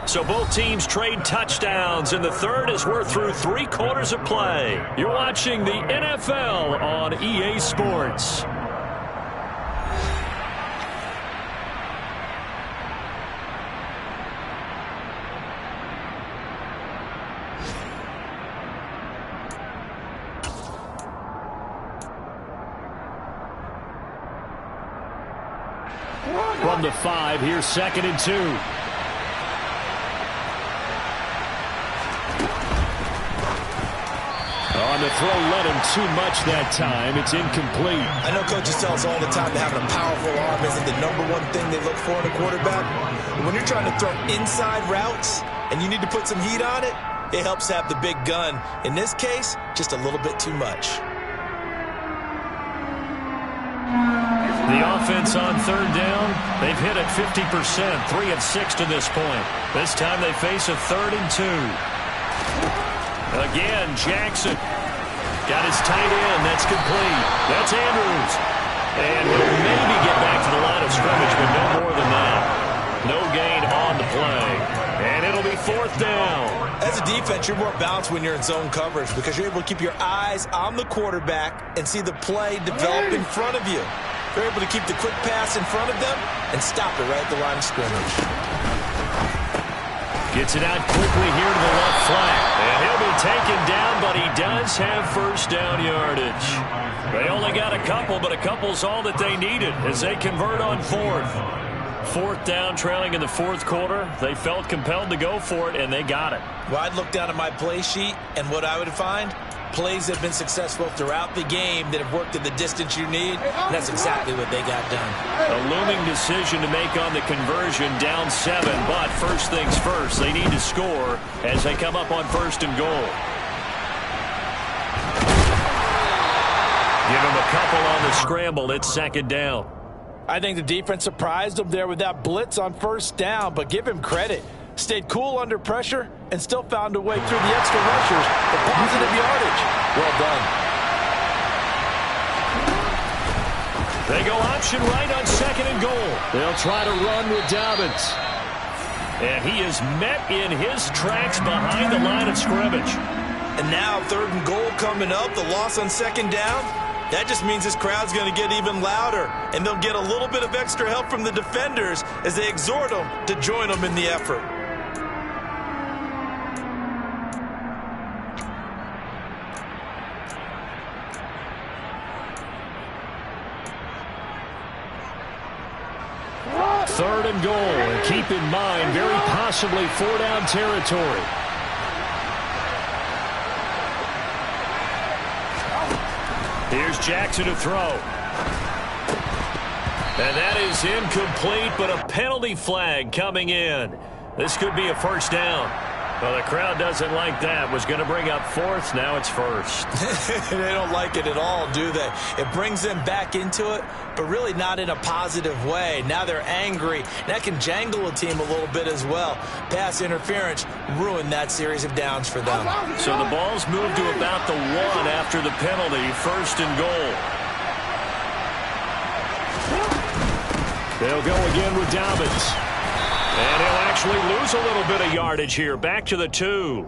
A: So both teams trade touchdowns, and the third as we're through 3 quarters of play. You're watching the NFL on EA Sports.
E: From the 5, here's 2nd and 2. On the throw, led him too much that time. It's incomplete.
C: I know coaches tell us all the time that having a powerful arm isn't the #1 thing they look for in a quarterback. But when you're trying to throw inside routes and you need to put some heat on it, it helps have the big gun. In this case, just a little bit too much.
A: The offense on third down, they've hit it 50%, 3 of 6 to this point. This time they face a 3rd and 2. Again, Jackson got his tight end. That's complete. That's Andrews. And he'll maybe get back to the line of scrimmage, but no more than that. No gain on the play. And it'll be 4th down.
C: As a defense, you're more balanced when you're in zone coverage, because you're able to keep your eyes on the quarterback and see the play develop in front of you. You're able to keep the quick pass in front of them and stop it right at the line of scrimmage.
A: Gets it out quickly here to the left flat. And he'll be taken down, but he does have first down yardage. They only got a couple, but a couple's all that they needed as they convert on 4th. 4th down, trailing in the 4th quarter. They felt compelled to go for it, and they got it.
C: Well, I'd look down at my play sheet, and what I would find, plays that have been successful throughout the game that have worked at the distance you need, and that's exactly what they got done.
A: A looming decision to make on the conversion, down 7, but first things first, they need to score as they come up on 1st and goal. Give him a couple on the scramble. It's 2nd down.
C: I think the defense surprised him there with that blitz on 1st down, but give him credit. Stayed cool under pressure and still found a way through the extra rushers for positive yardage. Well done.
A: They go option right on 2nd and goal.
E: They'll try to run with Dobbins.
A: And he is met in his tracks behind the line of scrimmage.
C: And now 3rd and goal coming up, the loss on 2nd down. That just means this crowd's going to get even louder, and they'll get a little bit of extra help from the defenders as they exhort them to join them in the effort.
E: Third and goal, and keep in mind, very possibly 4-down territory.
A: Here's Jackson to throw. And that is incomplete, but a penalty flag coming in. This could be a first down. Well, the crowd doesn't like that. Was going to bring up fourth. Now it's first.
C: They don't like it at all, do they? It brings them back into it, but really not in a positive way. Now they're angry. That can jangle a team a little bit as well. Pass interference ruined that series of downs for them.
A: So the ball's moved to about the 1 after the penalty. First and goal. They'll go again with Dobbins. And he'll actually lose a little bit of yardage here. Back to the 2.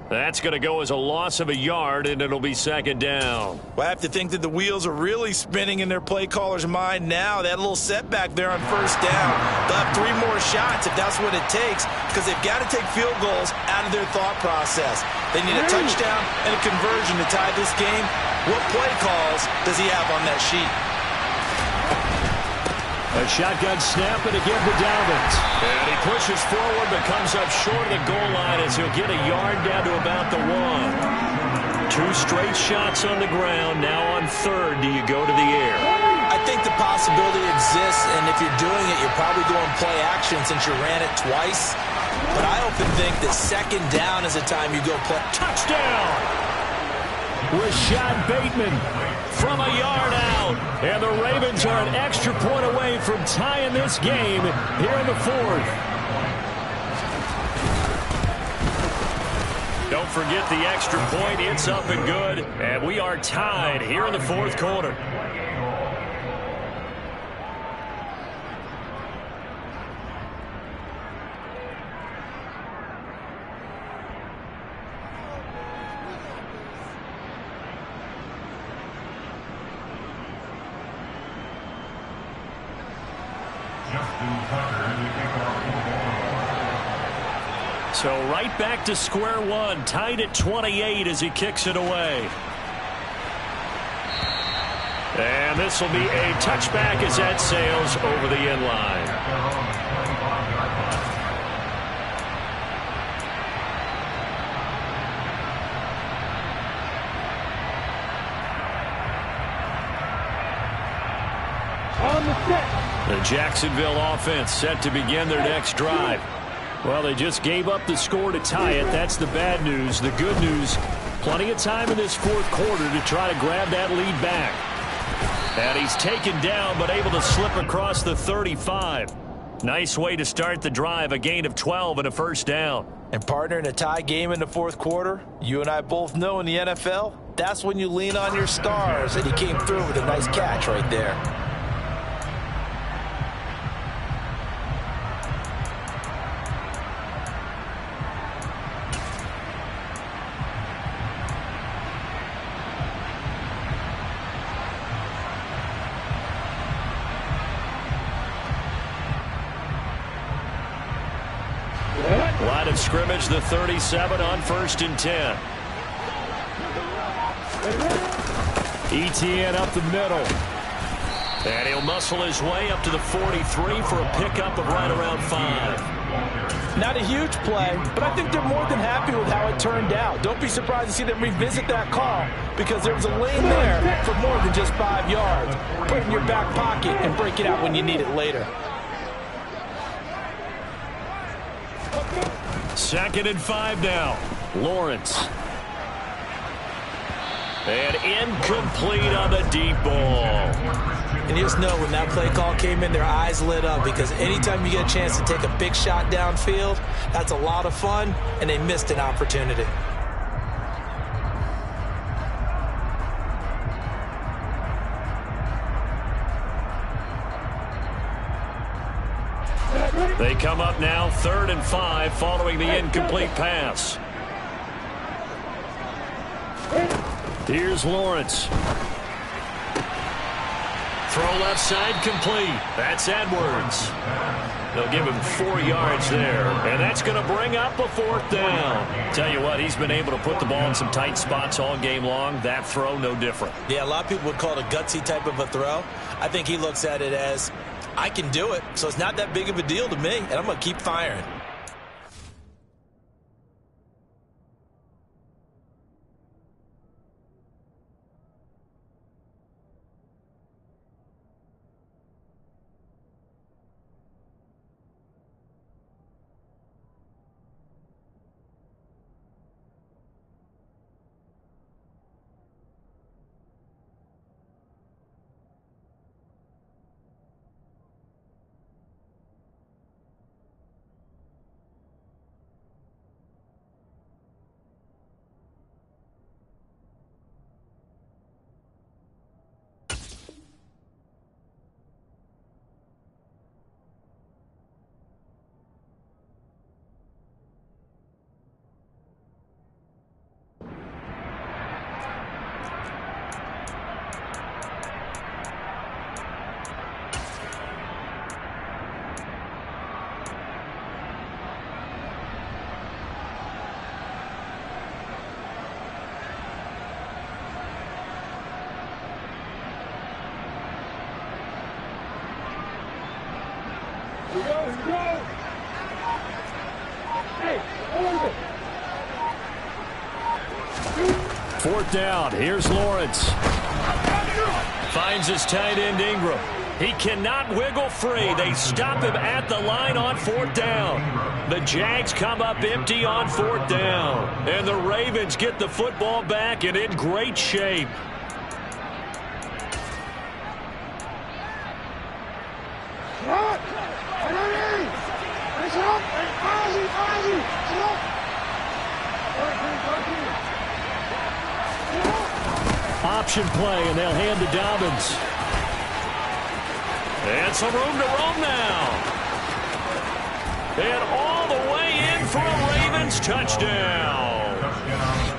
A: That's going to go as a loss of a yard, and it'll be second down.
C: Well, I have to think that the wheels are really spinning in their play caller's mind now. That little setback there on first down. They'll have 3 more shots if that's what it takes, because they've got to take field goals out of their thought process. They need a touchdown and a conversion to tie this game. What play calls does he have on that sheet?
A: A shotgun snap and again for Dobbins. And he pushes forward but comes up short of the goal line as he'll get a yard down to about the 1. 2 straight shots on the ground. Now on third, do you go to the air?
C: I think the possibility exists, and if you're doing it, you're probably going play action since you ran it twice. But I often think that second down is the time you go play.
A: Touchdown! Rashad Bateman from a yard out. And the Ravens are an extra point away from tying this game here in the 4th. Don't forget the extra point. It's up and good. And we are tied here in the 4th quarter. So right back to square one, tied at 28 as he kicks it away. And this will be a touchback as that sails over the end line.
B: On the set.
A: The Jacksonville offense set to begin their next drive. Well, they just gave up the score to tie it. That's the bad news. The good news, plenty of time in this 4th quarter to try to grab that lead back. And he's taken down but able to slip across the 35. Nice way to start the drive, a gain of 12 and a first down.
C: And partner, in a tie game in the 4th quarter, you and I both know in the NFL, that's when you lean on your stars. And he came through with a nice catch right there.
A: Line of scrimmage, the 37 on 1st and 10. Etienne up the middle. And he'll muscle his way up to the 43 for a pickup of right around 5.
C: Not a huge play, but I think they're more than happy with how it turned out. Don't be surprised to see them revisit that call, because there was a lane there for more than just 5 yards. Put it in your back pocket and break it out when you need it later.
A: 2nd and 5 now. Lawrence. And incomplete on the deep ball.
C: And you just know when that play call came in, their eyes lit up, because anytime you get a chance to take a big shot downfield, that's a lot of fun, and they missed an opportunity.
A: They come up now 3rd and 5 following the incomplete pass. Here's Lawrence. Throw left side complete. That's Edwards. They'll give him 4 yards there. And that's going to bring up a 4th down. Tell you what, he's been able to put the ball in some tight spots all game long. That throw, no different.
C: Yeah, a lot of people would call it a gutsy type of a throw. I think he looks at it as, I can do it, so it's not that big of a deal to me, and I'm going to keep firing.
B: Hey, hold it.
E: Fourth down. Here's Lawrence. Finds his tight end Ingram. He cannot wiggle free. They stop him at the line on fourth down. The Jags come up empty on fourth down. And the Ravens get the football back and in great shape. Option play, and they'll hand to Dobbins. And some room to roam now. And all the way in for a Ravens touchdown.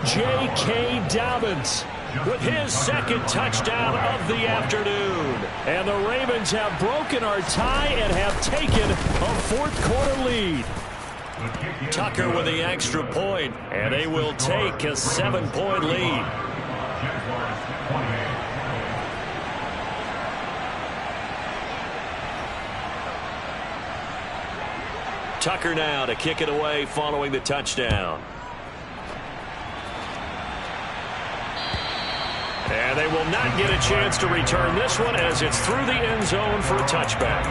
E: J.K. Dobbins with his second touchdown of the afternoon. And the Ravens have broken our tie and have taken a fourth-quarter lead. Tucker with the extra point, and they will take a 7-point lead. Tucker now to kick it away following the touchdown. And they will not get a chance to return this one as it's through the end zone for a touchback.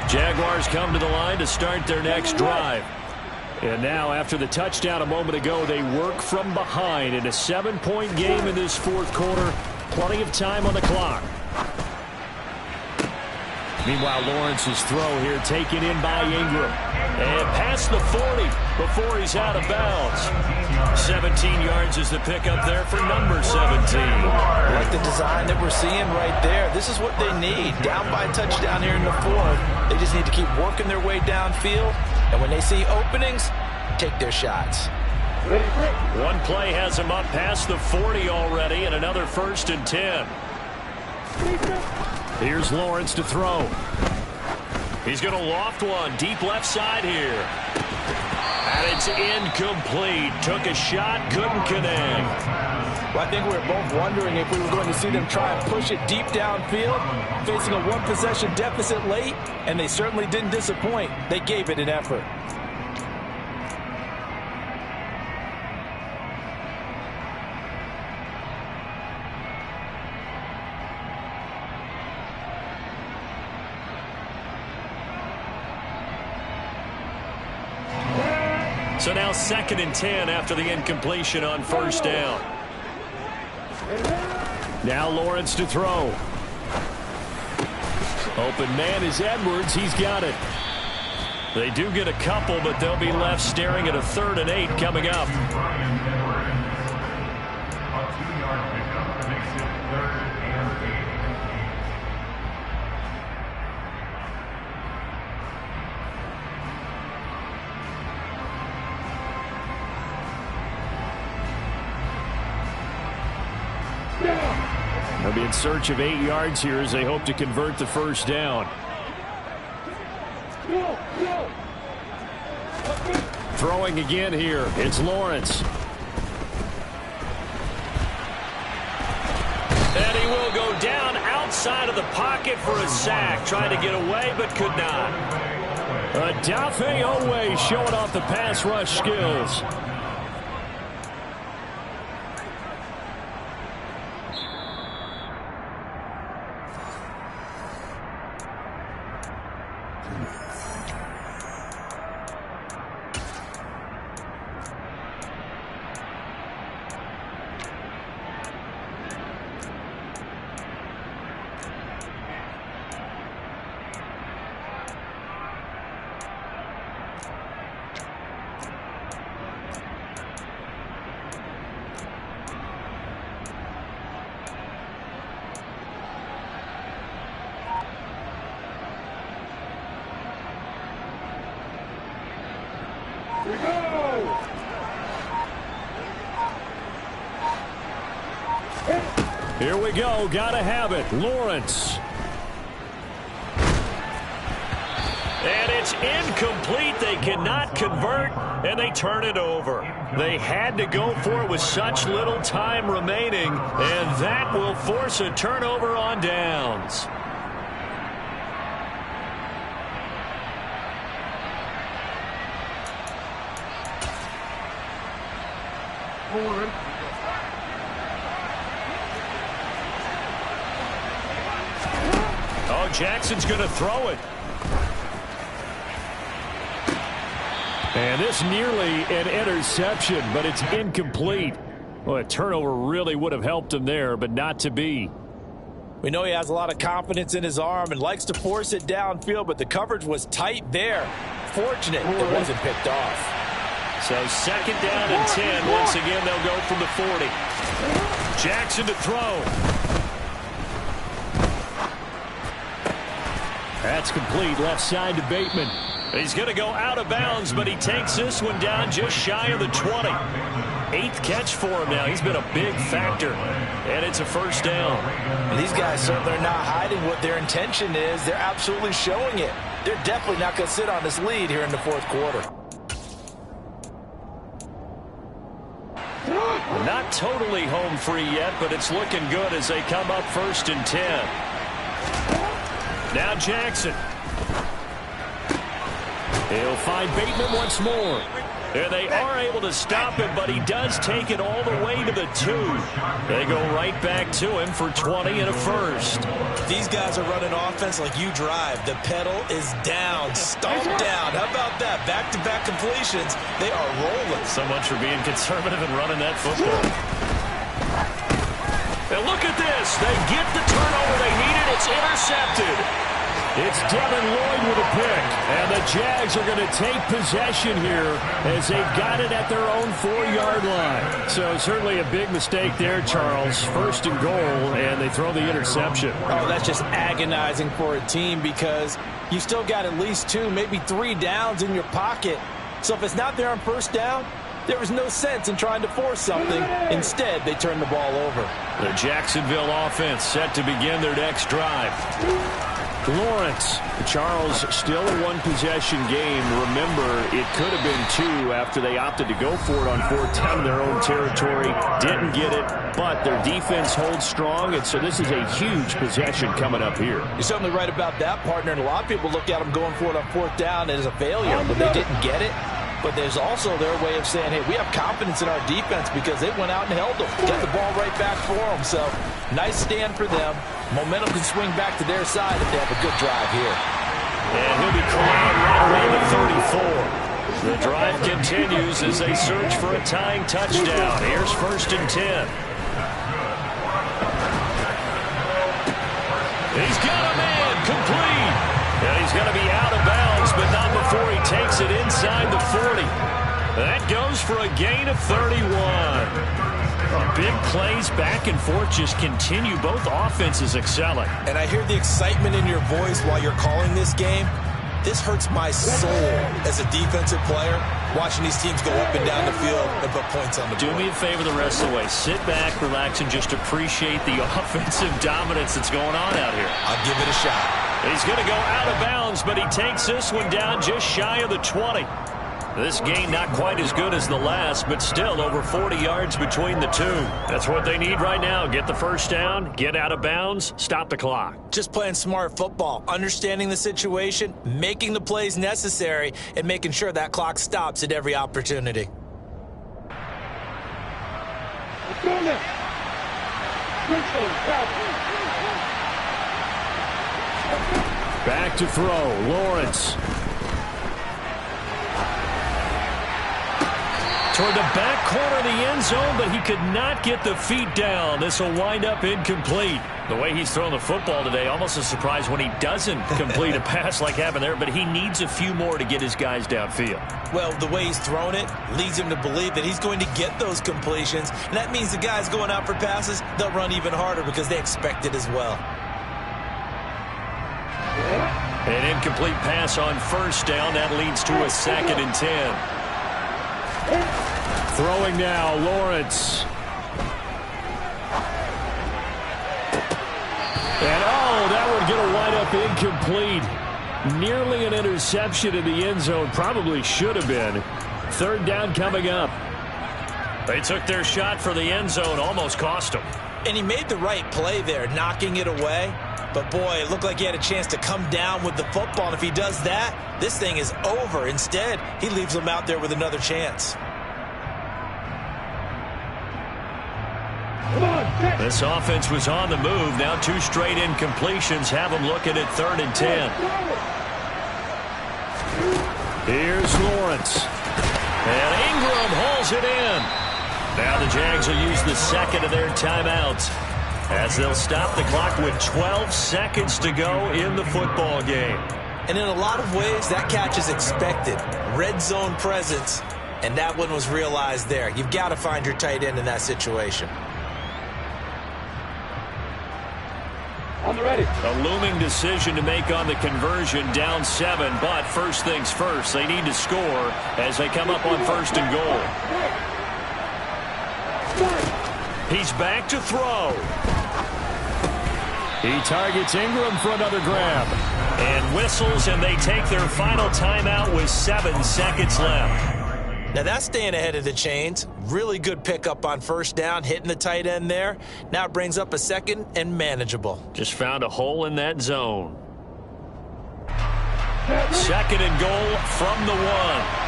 E: Jaguars come to the line to start their next drive. And now, after the touchdown a moment ago, they work from behind in a 7-point game in this fourth quarter. Plenty of time on the clock. Meanwhile, Lawrence's throw here taken in by Ingram. And past the 40 before he's out of bounds. 17 yards is the pickup there for number 17.
C: Like the design that we're seeing right there. This is what they need. Down by a touchdown here in the fourth. They just need to keep working their way downfield. And when they see openings, take their shots.
E: One play has him up past the 40 already, and another 1st and 10. Here's Lawrence to throw. He's going to loft one deep left side here. And it's incomplete. Took a shot, couldn't connect.
C: Well, I think we were both wondering if we were going to see them try and push it deep downfield, facing a one-possession deficit late, and they certainly didn't disappoint. They gave it an effort.
E: So now 2nd and 10 after the incompletion on 1st down. Now Lawrence to throw. Open man is Edwards. He's got it. They do get a couple, but they'll be left staring at a 3rd and 8 coming up.
D: A 2-yard pickup makes it 3rd and 8.
E: They'll be in search of 8 yards here as they hope to convert the 1st down. Throwing again here. It's Lawrence. And he will go down outside of the pocket for a sack. Trying to get away, but could not. Odafe Oweh showing off the pass rush skills. Here we go. Gotta have it. Lawrence.
A: And it's incomplete. They cannot convert, and they turn it over. They had to go for it with such little time remaining, and that will force a turnover on downs. Oh, Jackson's going to throw it. And this nearly an interception, but it's incomplete. Well, a turnover really would have helped him there, but not to be.
C: We know he has a lot of confidence in his arm and likes to force it downfield, but the coverage was tight there. Fortunate it wasn't picked off.
A: So 2nd down and 10. Once again, they'll go from the 40. Jackson to throw.
E: That's complete. Left side to Bateman.
A: He's going to go out of bounds, but he takes this one down just shy of the 20. 8th catch for him now. He's been a big factor, and it's a 1st down.
C: And these guys certainly are not hiding what their intention is. They're absolutely showing it. They're definitely not going to sit on this lead here in the 4th quarter.
A: Not totally home free yet, but it's looking good as they come up 1st and 10. Now Jackson. He'll find Bateman once more. And they are able to stop him, but he does take it all the way to the 2. They go right back to him for 20 and a 1st.
C: These guys are running offense like you drive. The pedal is down, stomped down. How about that? Back-to-back completions. They are rolling.
A: So much for being conservative and running that football. And look at this. They get the turnover they needed. It's intercepted.
E: It's Devin Lloyd with a pick, and the Jags are going to take possession here as they've got it at their own 4-yard line. So certainly a big mistake there, Charles. 1st and goal, and they throw the interception.
C: Oh, that's just agonizing for a team because you still got at least 2, maybe 3 downs in your pocket. So if it's not there on 1st down, there was no sense in trying to force something. Instead, they turn the ball over.
A: The Jacksonville offense set to begin their next drive.
E: Lawrence. Charles, still a 1-possession game. Remember, it could have been 2 after they opted to go for it on 4th down in their own territory. Didn't get it, but their defense holds strong, and so this is a huge possession coming up here.
C: You're certainly right about that, partner, and a lot of people look at them going for it on 4th down as a failure, but they didn't get it. But there's also their way of saying, hey, we have confidence in our defense because they went out and held them. Got the ball right back for them. So, nice stand for them. Momentum can swing back to their side if they have a good drive here.
A: And he'll be corralled right around the 34. The drive continues as they search for a tying touchdown. Here's 1st and 10. He's got a man complete. And he's going to be out of bounds, but not before he takes it inside the 40. That goes for a gain of 31. Big plays back and forth just continue. Both offenses excelling.
C: And I hear the excitement in your voice while you're calling this game. This hurts my soul as a defensive player, watching these teams go up and down the field and put points on the board.
A: Do me a favor the rest of the way. Sit back, relax, and just appreciate the offensive dominance that's going on out here.
C: I'll give it a shot.
A: He's going to go out of bounds, but he takes this one down just shy of the 20. This game not quite as good as the last, but still over 40 yards between the 2. That's what they need right now. Get the 1st down, get out of bounds, stop the clock.
C: Just playing smart football, understanding the situation, making the plays necessary, and making sure that clock stops at every opportunity.
E: Back to throw. Lawrence.
A: Toward the back corner of the end zone, but he could not get the feet down. This will wind up incomplete. The way he's thrown the football today, almost a surprise when he doesn't complete a pass like happened there, but he needs a few more to get his guys downfield.
C: Well, the way he's thrown it leads him to believe that he's going to get those completions, and that means the guys going out for passes, they'll run even harder because they expect it as well.
A: An incomplete pass on 1st down. That leads to a 2nd and 10.
E: Throwing now, Lawrence. And, oh, that would get a wind up incomplete. Nearly an interception in the end zone. Probably should have been. Third down coming up.
A: They took their shot for the end zone. Almost cost them.
C: And he made the right play there, knocking it away. But, boy, it looked like he had a chance to come down with the football. And if he does that, this thing is over. Instead, he leaves them out there with another chance.
A: This offense was on the move. Now 2 straight incompletions have them looking at 3rd and 10.
E: Here's Lawrence.
A: And Ingram hauls it in. Now the Jags will use the second of their timeouts as they'll stop the clock with 12 seconds to go in the football game.
C: And in a lot of ways, that catch is expected. Red zone presence, and that one was realized there. You've got to find your tight end in that situation.
B: On the ready.
A: A looming decision to make on the conversion, down 7. But first things first, they need to score as they come up on 1st and goal. He's back to throw.
E: He targets Ingram for another grab.
A: And whistles, and they take their final timeout with 7 seconds left.
C: Now that's staying ahead of the chains. Really good pickup on 1st down, hitting the tight end there. Now it brings up a 2nd and manageable.
A: Just found a hole in that zone. 2nd and goal from the 1.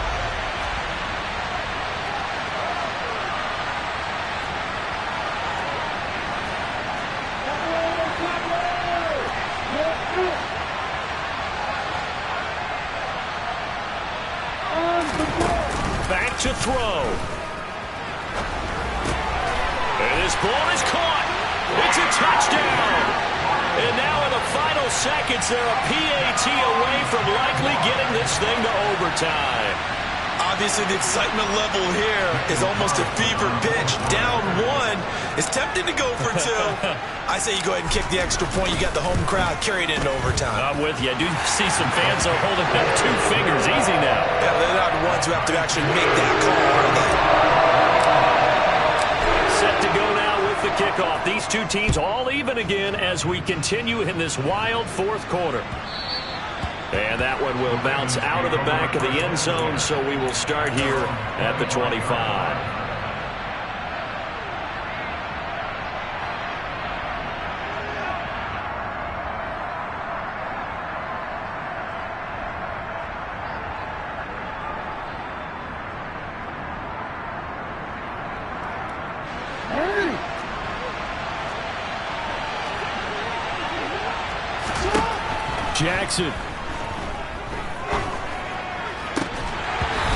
A: Back to throw. And this ball is caught. It's a touchdown. And now in the final seconds, they're a PAT away from likely getting this thing to overtime.
C: Obviously, the excitement level here is almost a fever pitch. Down 1. It's tempting to go for 2. I say you go ahead and kick the extra point. You got the home crowd carried into overtime.
A: I'm with you. I do see some fans are holding up 2 fingers. Easy now.
C: Yeah, they're not the ones who have to actually make that call, are they?
A: Set to go now with the kickoff. These 2 teams all even again as we continue in this wild 4th quarter. And that one will bounce out of the back of the end zone, so we will start here at the 25.
E: Jackson.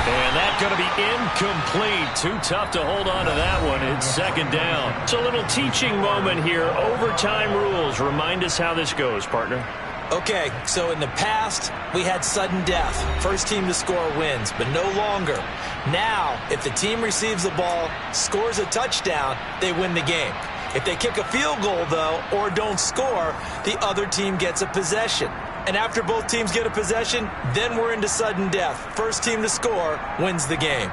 A: And that's going to be incomplete. Too tough to hold on to that one. It's 2nd down. It's a little teaching moment here. Overtime rules. Remind us how this goes, partner.
C: Okay, so in the past, we had sudden death. First team to score wins, but no longer. Now, if the team receives the ball, scores a touchdown, they win the game. If they kick a field goal, though, or don't score, the other team gets a possession. And after both teams get a possession, then we're into sudden death. First team to score wins the game.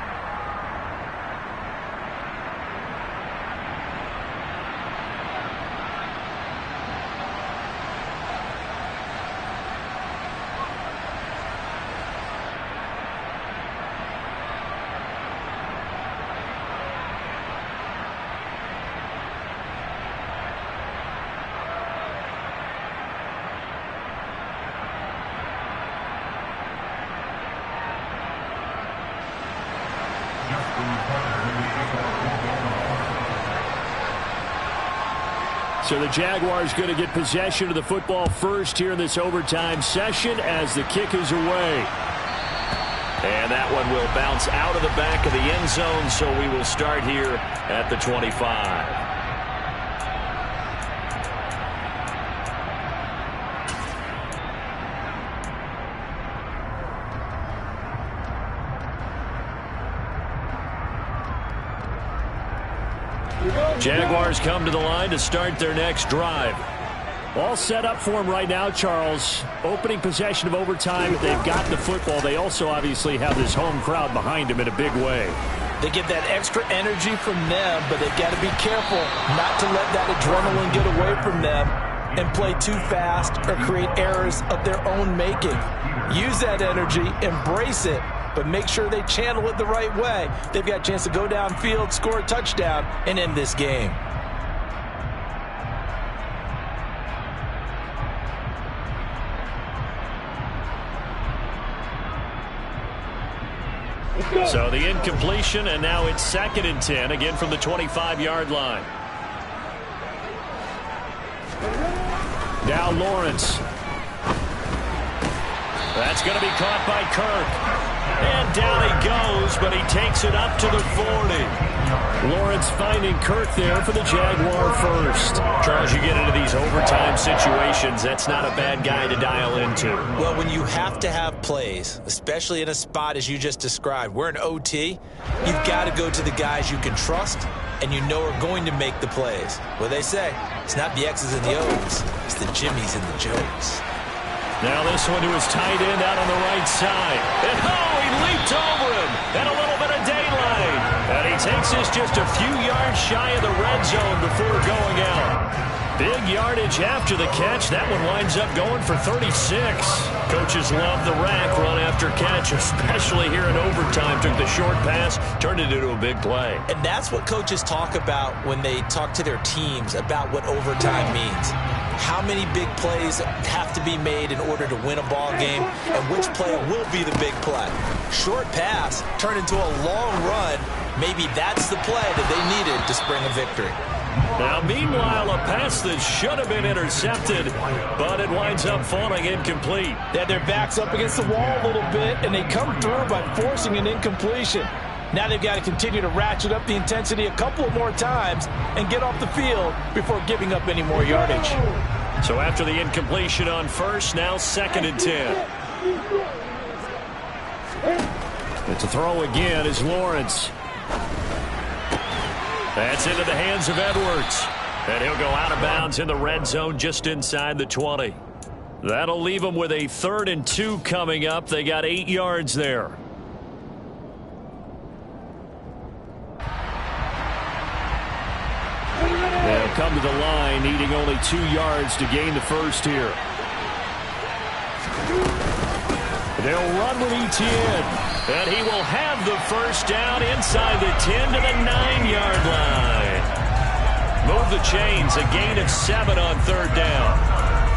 E: So the Jaguars going to get possession of the football first here in this overtime session as the kick is away.
A: And that one will bounce out of the back of the end zone, so we will start here at the 25. Jaguars come to the line to start their next drive.
E: All set up for them right now, Charles. Opening possession of overtime. They've got the football. They also obviously have this home crowd behind them in a big way.
C: They get that extra energy from them, but they've got to be careful not to let that adrenaline get away from them. and play too fast or create errors of their own making. Use that energy, embrace it, but make sure they channel it the right way. They've got a chance to go downfield, score a touchdown, and end this game.
A: So the incompletion, and now it's 2nd and 10, again from the 25-yard line. Now Lawrence. That's going to be caught by Kirk. And down he goes, but he takes it up to the 40. Lawrence finding Kirk there for the Jaguar first. Charles, you get into these overtime situations, that's not a bad guy to dial into.
C: Well, when you have to have plays, especially in a spot as you just described, we're in OT, you've got to go to the guys you can trust and you know are going to make the plays. What they say, it's not the X's and the O's, it's the Jimmys and the Joes.
A: Now this one to his tight end out on the right side. And he leaped over him. And a little bit of daylight. And he takes this just a few yards shy of the red zone before going out. Big yardage after the catch. That one winds up going for 36. Coaches love the rack run after catch, especially here in overtime. Took the short pass, turned it into a big play.
C: And that's what coaches talk about when they talk to their teams about what overtime means. How many big plays have to be made in order to win a ball game, and which play will be the big play. Short pass turned into a long run. Maybe that's the play that they needed to spring a victory.
A: Now, meanwhile, a pass that should have been intercepted, but it winds up falling incomplete.
C: They had their backs up against the wall a little bit, and they come through by forcing an incompletion. Now they've got to continue to ratchet up the intensity a couple more times and get off the field before giving up any more yardage.
A: So after the incompletion on first, now 2nd and 10. It's a throw again is Lawrence. That's into the hands of Edwards. And he'll go out of bounds in the red zone just inside the 20. That'll leave them with a 3rd and 2 coming up. They got 8 yards there. They'll come to the line, needing only 2 yards to gain the first here. They'll run with Etienne. And he will have the first down inside the 10 to the 9-yard line. Move the chains, a gain of 7 on 3rd down.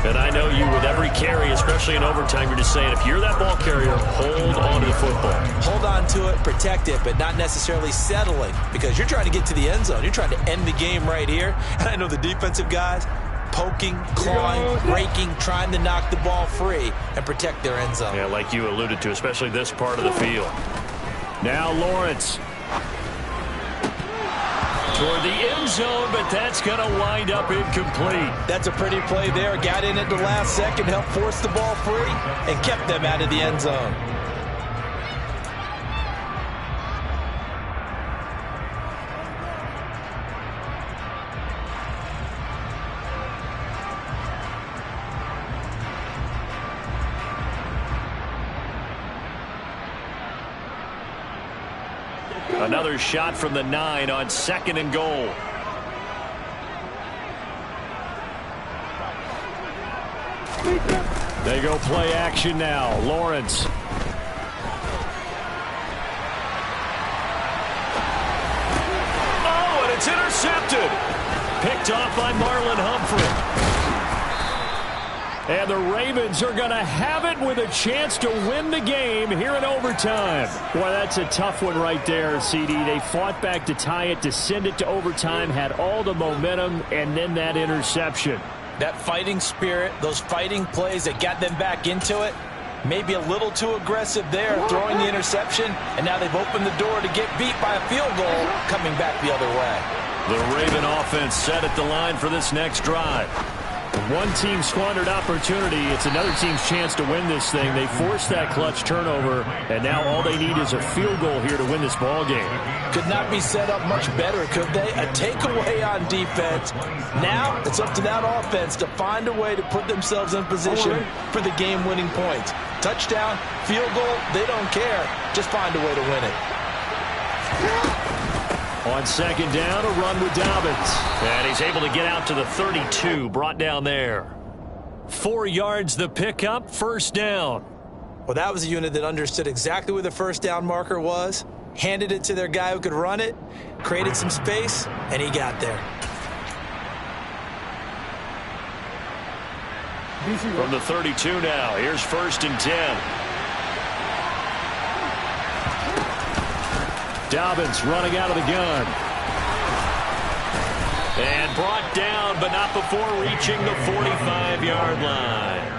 A: And I know you, with every carry, especially in overtime, you're just saying, if you're that ball carrier, hold on to the football.
C: Hold on to it, protect it, but not necessarily settling, because you're trying to get to the end zone. You're trying to end the game right here. And I know the defensive guys, poking, clawing, breaking, trying to knock the ball free and protect their end zone.
A: Yeah, like you alluded to, especially this part of the field. Now Lawrence toward the end zone, but that's going to wind up incomplete.
C: That's a pretty play there. Got in at the last second, helped force the ball free, and kept them out of the end zone.
A: Another shot from the 9 on 2nd and goal. They go play action now. Lawrence. Oh, and it's intercepted. Picked off by Marlon Humphrey. And the Ravens are going to have it with a chance to win the game here in overtime.
E: Boy, that's a tough one right there, CD. They fought back to tie it, to send it to overtime, had all the momentum, and then that interception.
C: That fighting spirit, those fighting plays that got them back into it, maybe a little too aggressive there, throwing the interception, and now they've opened the door to get beat by a field goal coming back the other way.
A: The Raven offense set at the line for this next drive.
E: One team squandered opportunity. It's another team's chance to win this thing. They forced that clutch turnover, and now all they need is a field goal here to win this ball game.
C: Could not be set up much better, could they? A takeaway on defense. Now it's up to that offense to find a way to put themselves in position for the game-winning points. Touchdown, field goal, they don't care. Just find a way to win it.
E: On second down, a run with Dobbins.
A: And he's able to get out to the 32, brought down there. 4 yards the pickup, first down.
C: Well, that was a unit that understood exactly where the first down marker was, handed it to their guy who could run it, created some space, and he got there.
A: From the 32 now, here's first and 10.
E: Dobbins running out of the gun.
A: And brought down, but not before reaching the 45-yard line.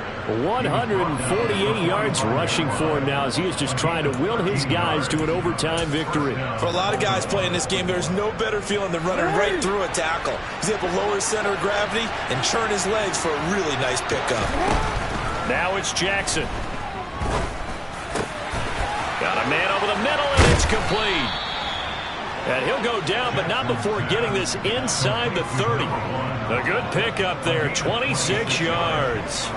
E: 148 yards rushing for him now as he is just trying to will his guys to an overtime victory.
C: For a lot of guys playing this game, there's no better feeling than running right through a tackle. He's able to lower his center of gravity and churn his legs for a really nice pickup.
A: Now it's Jackson. Got a man over the middle, and it's complete. And he'll go down, but not before getting this inside the 30. A good pickup there, 26 yards.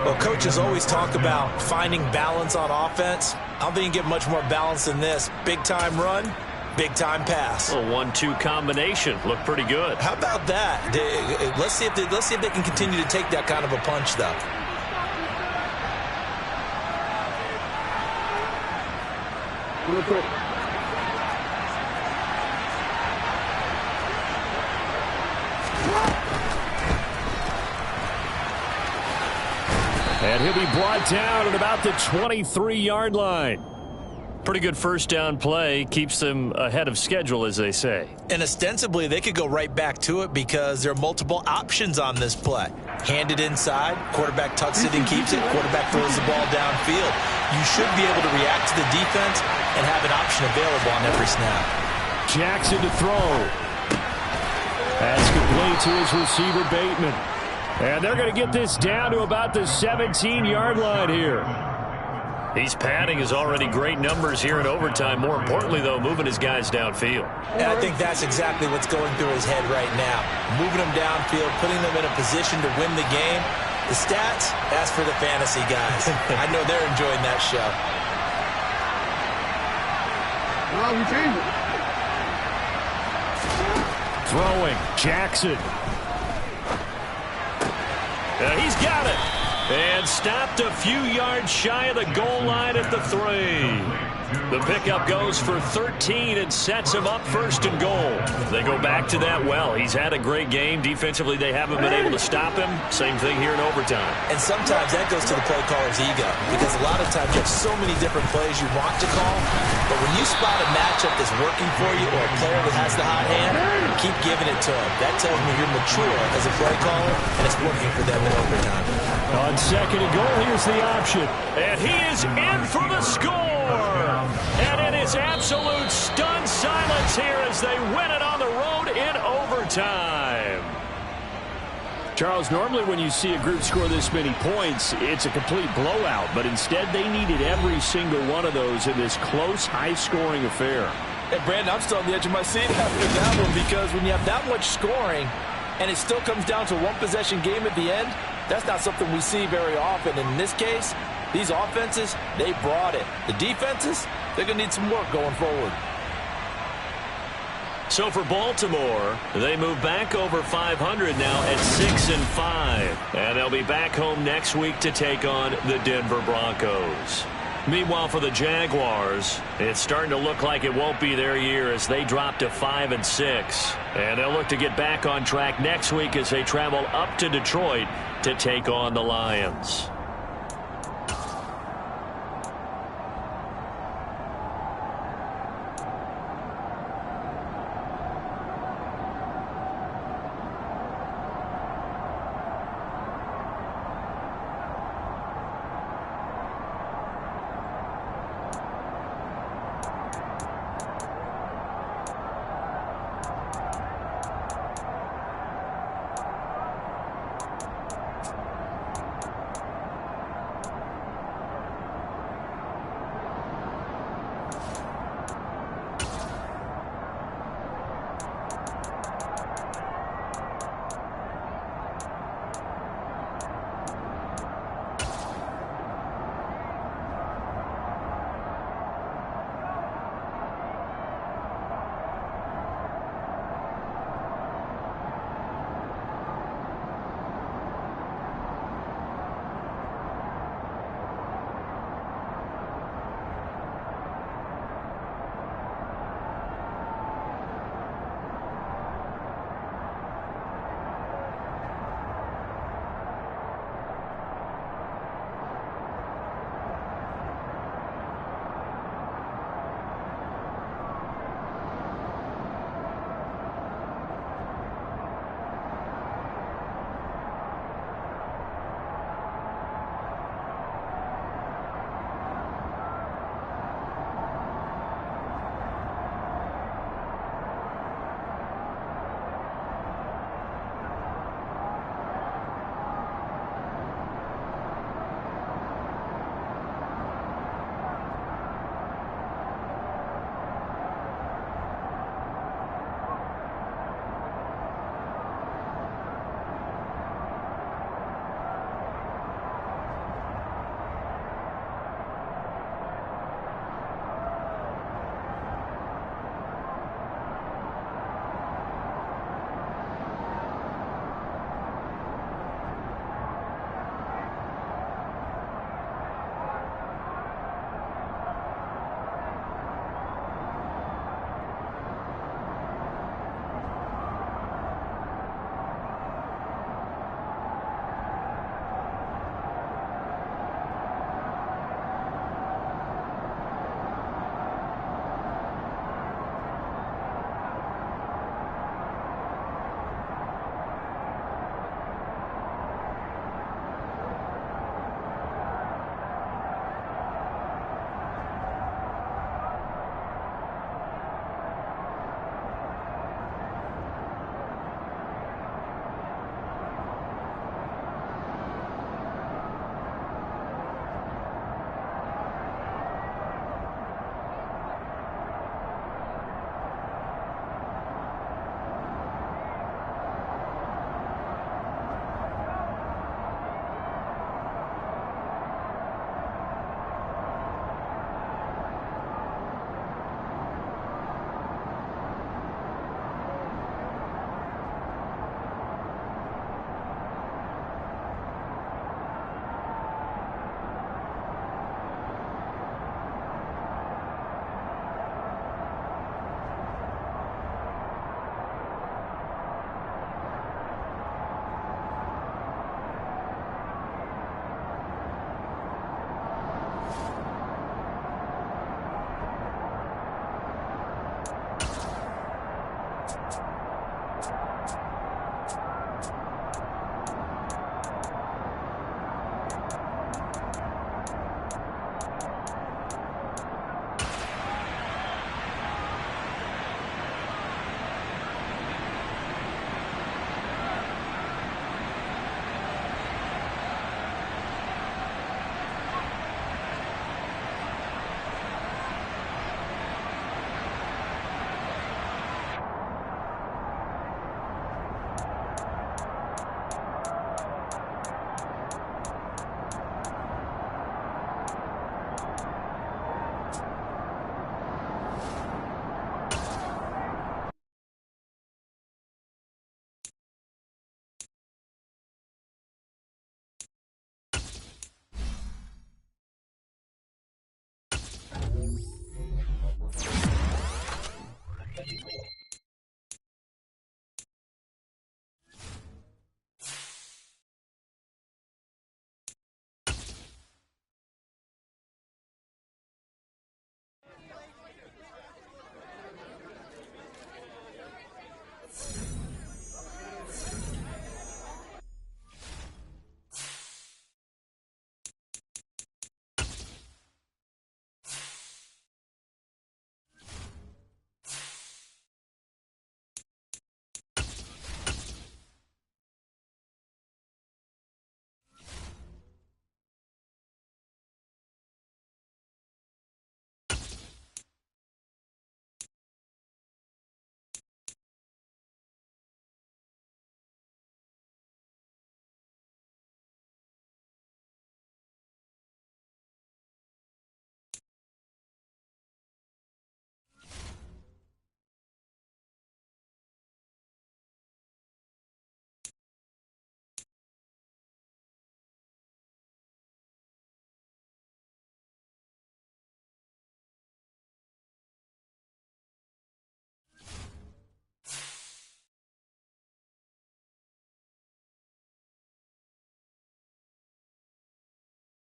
C: Well, coaches always talk about finding balance on offense. I don't think you get much more balance than this. Big-time run, big-time pass.
A: A 1-2 combination. Looked pretty good.
C: How about that? Let's see if they can continue to take that kind of a punch, though.
E: And he'll be brought down at about the 23-yard line.
A: Pretty good first down play. Keeps them ahead of schedule, as they say.
C: And ostensibly, they could go right back to it because there are multiple options on this play. Hand it inside, quarterback tucks it and keeps it, quarterback throws the ball downfield. You should be able to react to the defense and have an option available on every snap.
E: Jackson to throw. Pass complete to his receiver, Bateman. And they're going to get this down to about the 17-yard line here.
A: He's padding his already great numbers here in overtime. More importantly, though, moving his guys downfield.
C: And I think that's exactly what's going through his head right now. Moving them downfield, putting them in a position to win the game. The stats, that's for the fantasy guys. I know they're enjoying that show.
B: Well, we changed it.
E: Throwing, Jackson.
A: He's got it. And stopped a few yards shy of the goal line at the 3. The pickup goes for 13 and sets him up first and goal. They go back to that well. He's had a great game. Defensively, they haven't been able to stop him. Same thing here in overtime.
C: And sometimes that goes to the play caller's ego because a lot of times you have so many different plays you want to call, but when you spot a matchup that's working for you or a player that has the hot hand, keep giving it to him. That tells me you're mature as a play caller, and it's working for them in overtime.
E: On second and goal, here's the option.
A: And he is in for the score. And it is absolute stunned silence here as they win it on the road in overtime.
E: Charles, normally when you see a group score this many points, it's a complete blowout. But instead, they needed every single one of those in this close, high-scoring affair.
C: Hey, Brandon, I'm still on the edge of my seat after that one because when you have that much scoring and it still comes down to a one-possession game at the end, that's not something we see very often. And in this case, these offenses, they brought it. The defenses, they're going to need some work going forward.
A: So for Baltimore, they move back over 500 now at 6-5. And they'll be back home next week to take on the Denver Broncos. Meanwhile, for the Jaguars, it's starting to look like it won't be their year as they drop to 5-6. And they'll look to get back on track next week as they travel up to Detroit to take on the Lions.